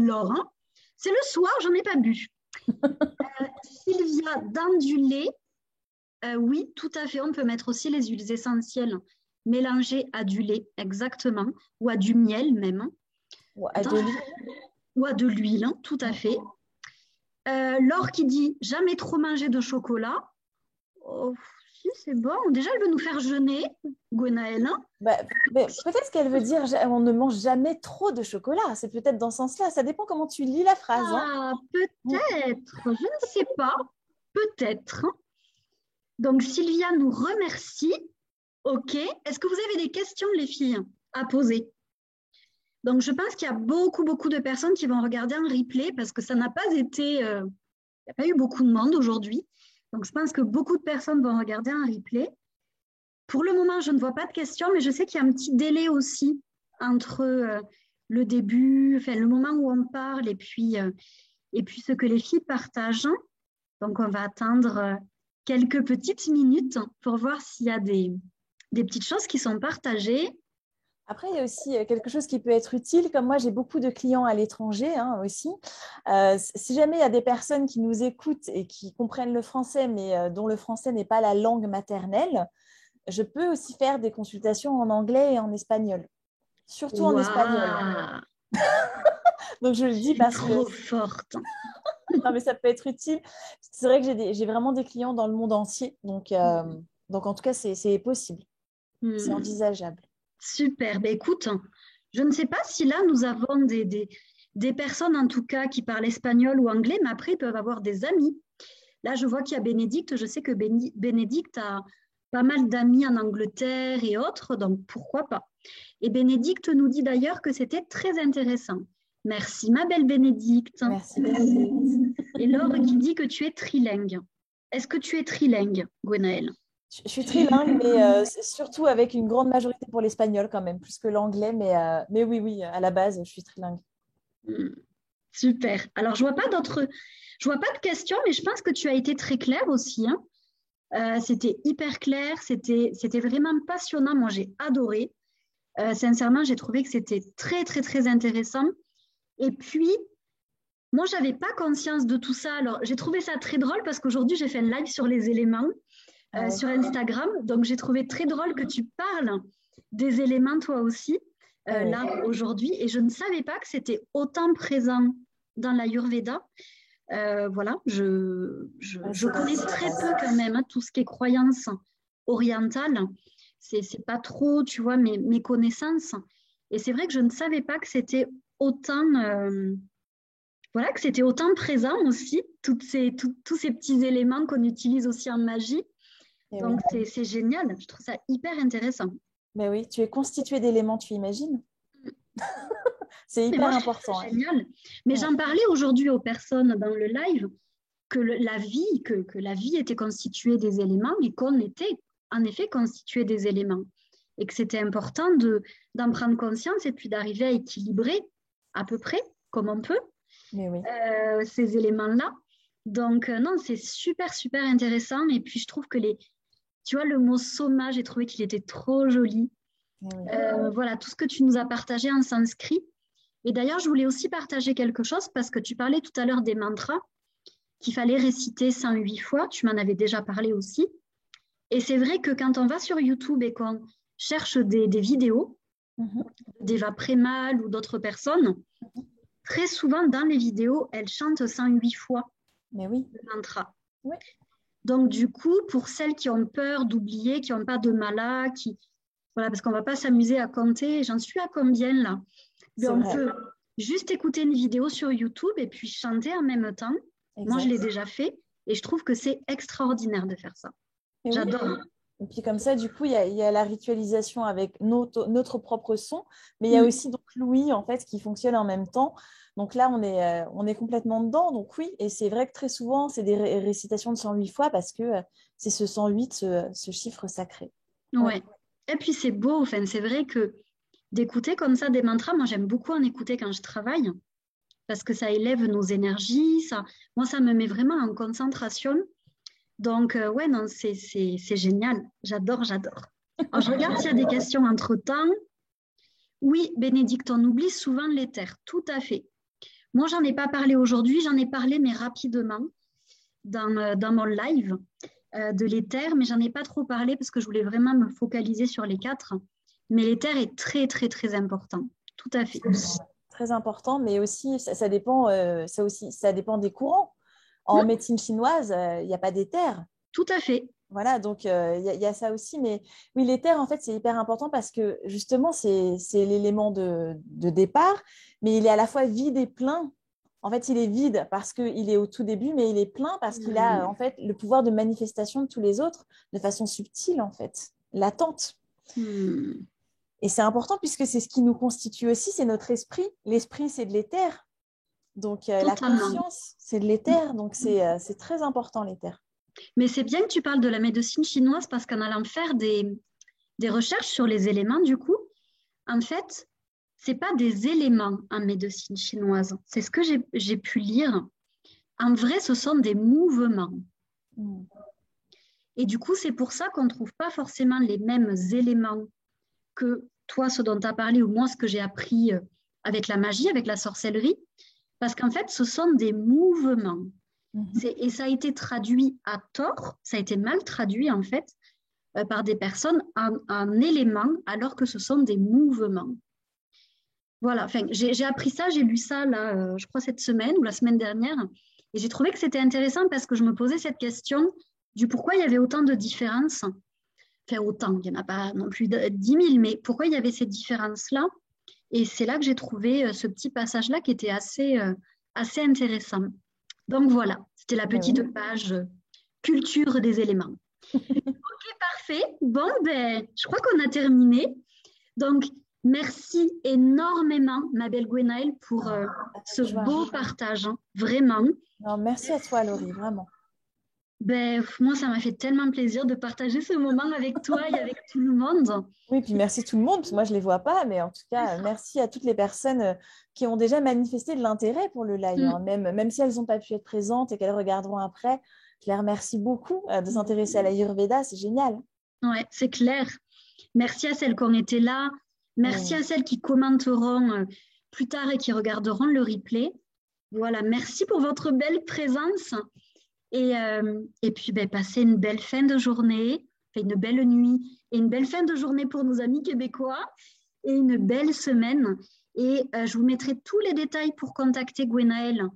Laure. C'est le soir, j'en ai pas bu. Sylvia, dans du lait, oui, tout à fait. On peut mettre aussi les huiles essentielles mélangées à du lait, exactement, ou à du miel même. Ou à de l'huile. Ou à de l'huile, tout à fait. Laure qui dit jamais trop manger de chocolat. Oh, si, c'est bon. Déjà, elle veut nous faire jeûner, Gwenaëlle. Peut-être qu'elle veut dire on ne mange jamais trop de chocolat. C'est peut-être dans ce sens-là. Ça dépend comment tu lis la phrase. Ah, peut-être. Je ne sais pas. Peut-être. Donc, Sylvia nous remercie. OK. Est-ce que vous avez des questions, les filles, à poser? Donc, je pense qu'il y a beaucoup de personnes qui vont regarder un replay parce que ça n'a pas été... il n'y a pas eu beaucoup de monde aujourd'hui. Donc, je pense que beaucoup de personnes vont regarder un replay. Pour le moment, je ne vois pas de questions, mais je sais qu'il y a un petit délai aussi entre le début, enfin, le moment où on parle et puis ce que les filles partagent. Donc, on va attendre quelques petites minutes pour voir s'il y a des petites choses qui sont partagées. Après, il y a aussi quelque chose qui peut être utile. Comme moi, j'ai beaucoup de clients à l'étranger aussi. Si jamais il y a des personnes qui nous écoutent et qui comprennent le français, mais dont le français n'est pas la langue maternelle, je peux aussi faire des consultations en anglais et en espagnol. Surtout en espagnol. Donc, je le dis parce que... Trop forte. Non, mais ça peut être utile. C'est vrai que j'ai vraiment des clients dans le monde entier. Donc en tout cas, c'est possible. C'est envisageable. Super. Ben, écoute, je ne sais pas si là, nous avons des personnes, en tout cas, qui parlent espagnol ou anglais, mais après, ils peuvent avoir des amis. Là, je vois qu'il y a Bénédicte. Je sais que Bénédicte a pas mal d'amis en Angleterre et autres, donc pourquoi pas. Et Bénédicte nous dit d'ailleurs que c'était très intéressant. Merci, ma belle Bénédicte. Merci, Bénédicte. Et Laure qui dit que tu es trilingue. Est-ce que tu es trilingue, Gwenaëlle? Je suis trilingue, mais surtout avec une grande majorité pour l'espagnol quand même, plus que l'anglais. Mais oui, à la base, je suis trilingue. Super. Alors, je vois pas de questions, mais je pense que tu as été très claire aussi. C'était hyper clair, c'était vraiment passionnant. Moi, j'ai adoré. Sincèrement, j'ai trouvé que c'était très, très, très intéressant. Et puis, moi, je n'avais pas conscience de tout ça. Alors, j'ai trouvé ça très drôle parce qu'aujourd'hui, j'ai fait un live sur les éléments sur Instagram. Donc, j'ai trouvé très drôle que tu parles des éléments toi aussi, là, aujourd'hui. Et je ne savais pas que c'était autant présent dans l'Ayurveda. Voilà, je connais très peu quand même tout ce qui est croyance orientale. c'est pas trop, tu vois, mes connaissances. Et c'est vrai que je ne savais pas que c'était autant, voilà, que c'était autant présent aussi, tous ces petits éléments qu'on utilise aussi en magie. Et oui. Donc, c'est génial. Je trouve ça hyper intéressant. Mais oui, tu es constitué d'éléments, tu imagines? C'est Mais hyper moi, je trouve important. ça Hein. génial. Mais Ouais. j'en parlais aujourd'hui aux personnes dans le live que la vie était constituée des éléments et qu'on était en effet constitué des éléments. Et que c'était important d'en prendre conscience et puis d'arriver à équilibrer à peu près comme on peut Mais oui. ces éléments-là. Donc, non, c'est super, super intéressant. Et puis, je trouve que tu vois, le mot soma, j'ai trouvé qu'il était trop joli. Mais oui. Voilà, tout ce que tu nous as partagé en sanskrit. Et d'ailleurs, je voulais aussi partager quelque chose parce que tu parlais tout à l'heure des mantras qu'il fallait réciter 108 fois. Tu m'en avais déjà parlé aussi. Et c'est vrai que quand on va sur YouTube et qu'on cherche des vidéos d'Eva Prémal ou d'autres personnes, très souvent dans les vidéos, elles chantent 108 fois Mais oui. le mantra. Oui. Donc, du coup, pour celles qui ont peur d'oublier, qui n'ont pas de mala, voilà, parce qu'on ne va pas s'amuser à compter, j'en suis à combien là? Mais on peut juste écouter une vidéo sur YouTube et puis chanter en même temps. Exact. Moi, je l'ai déjà fait et je trouve que c'est extraordinaire de faire ça. Mais j'adore. Oui. Et puis comme ça, du coup, il y a la ritualisation avec notre propre son, mais il y a aussi donc l'ouïe en fait qui fonctionne en même temps. Donc là, on est complètement dedans. Donc oui, et c'est vrai que très souvent, c'est des récitations de 108 fois parce que c'est ce 108, ce chiffre sacré. Ouais. Et puis c'est beau, enfin, c'est vrai que d'écouter comme ça des mantras, moi j'aime beaucoup en écouter quand je travaille parce que ça élève nos énergies, moi ça me met vraiment en concentration. Donc ouais, non, c'est génial, j'adore. Alors, je regarde s'il y a des questions entre-temps. Oui, Bénédicte, on oublie souvent l'éther, tout à fait. Moi, j'en ai pas parlé aujourd'hui, j'en ai parlé mais rapidement dans mon live de l'éther, mais j'en ai pas trop parlé parce que je voulais vraiment me focaliser sur les 4. Mais l'éther est très, très, très important. Tout à fait. Très important, mais aussi, ça dépend, ça dépend des courants. En médecine chinoise, il n'y a pas d'éther. Tout à fait. Voilà, donc il y a ça aussi. Mais oui, l'éther, en fait, c'est hyper important parce que justement, c'est l'élément de départ, mais il est à la fois vide et plein. En fait, il est vide parce qu'il est au tout début, mais il est plein parce qu'il a en fait le pouvoir de manifestation de tous les autres de façon subtile, en fait, latente. Et c'est important puisque c'est ce qui nous constitue aussi, c'est notre esprit. L'esprit, c'est de l'éther. Donc, la conscience, c'est de l'éther. Donc, c'est très important, l'éther. Mais c'est bien que tu parles de la médecine chinoise parce qu'en allant faire des recherches sur les éléments, du coup, en fait, ce n'est pas des éléments en médecine chinoise. C'est ce que j'ai pu lire. En vrai, ce sont des mouvements. Et du coup, c'est pour ça qu'on ne trouve pas forcément les mêmes éléments que toi, ce dont tu as parlé, ou moi, ce que j'ai appris avec la magie, avec la sorcellerie. Parce qu'en fait, ce sont des mouvements. Et ça a été traduit à tort, ça a été mal traduit en fait par des personnes en éléments alors que ce sont des mouvements. Voilà, enfin, j'ai appris ça, j'ai lu ça là, je crois cette semaine ou la semaine dernière et j'ai trouvé que c'était intéressant parce que je me posais cette question du pourquoi il y avait autant de différences. Enfin, autant, il n'y en a pas non plus 10 000, mais pourquoi il y avait ces différences-là? Et c'est là que j'ai trouvé ce petit passage-là qui était assez intéressant. Donc voilà, c'était la petite page culture des éléments. Ok, parfait. Bon, ben, je crois qu'on a terminé. Donc, merci énormément, ma belle Gwenaëlle, pour ce beau partage. Hein, vraiment. Non, merci à toi, Laurie, vraiment. Ben, moi, ça m'a fait tellement plaisir de partager ce moment avec toi et avec tout le monde. Oui, puis merci tout le monde, parce que moi, je ne les vois pas, mais en tout cas, merci à toutes les personnes qui ont déjà manifesté de l'intérêt pour le live, hein, même si elles n'ont pas pu être présentes et qu'elles regarderont après. Je les remercie beaucoup de s'intéresser à l'Ayurveda, c'est génial. Oui, c'est clair. Merci à celles qui ont été là. Merci à celles qui commenteront plus tard et qui regarderont le replay. Voilà, merci pour votre belle présence. Et puis, ben, passez une belle fin de journée, une belle nuit et une belle fin de journée pour nos amis québécois et une belle semaine. Et je vous mettrai tous les détails pour contacter Gwenaëlle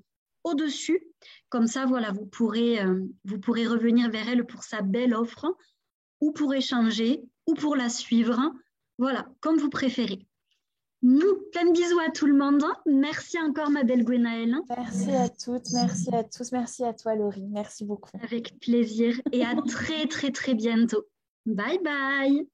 au-dessus. Comme ça, voilà, vous pourrez revenir vers elle pour sa belle offre. ou pour échanger, ou pour la suivre. Voilà, comme vous préférez. Plein de bisous à tout le monde. Merci encore, ma belle Gwenaëlle. Merci à toutes, merci à tous, merci à toi, Laurie. Merci beaucoup. Avec plaisir et à très, très, très bientôt. Bye bye.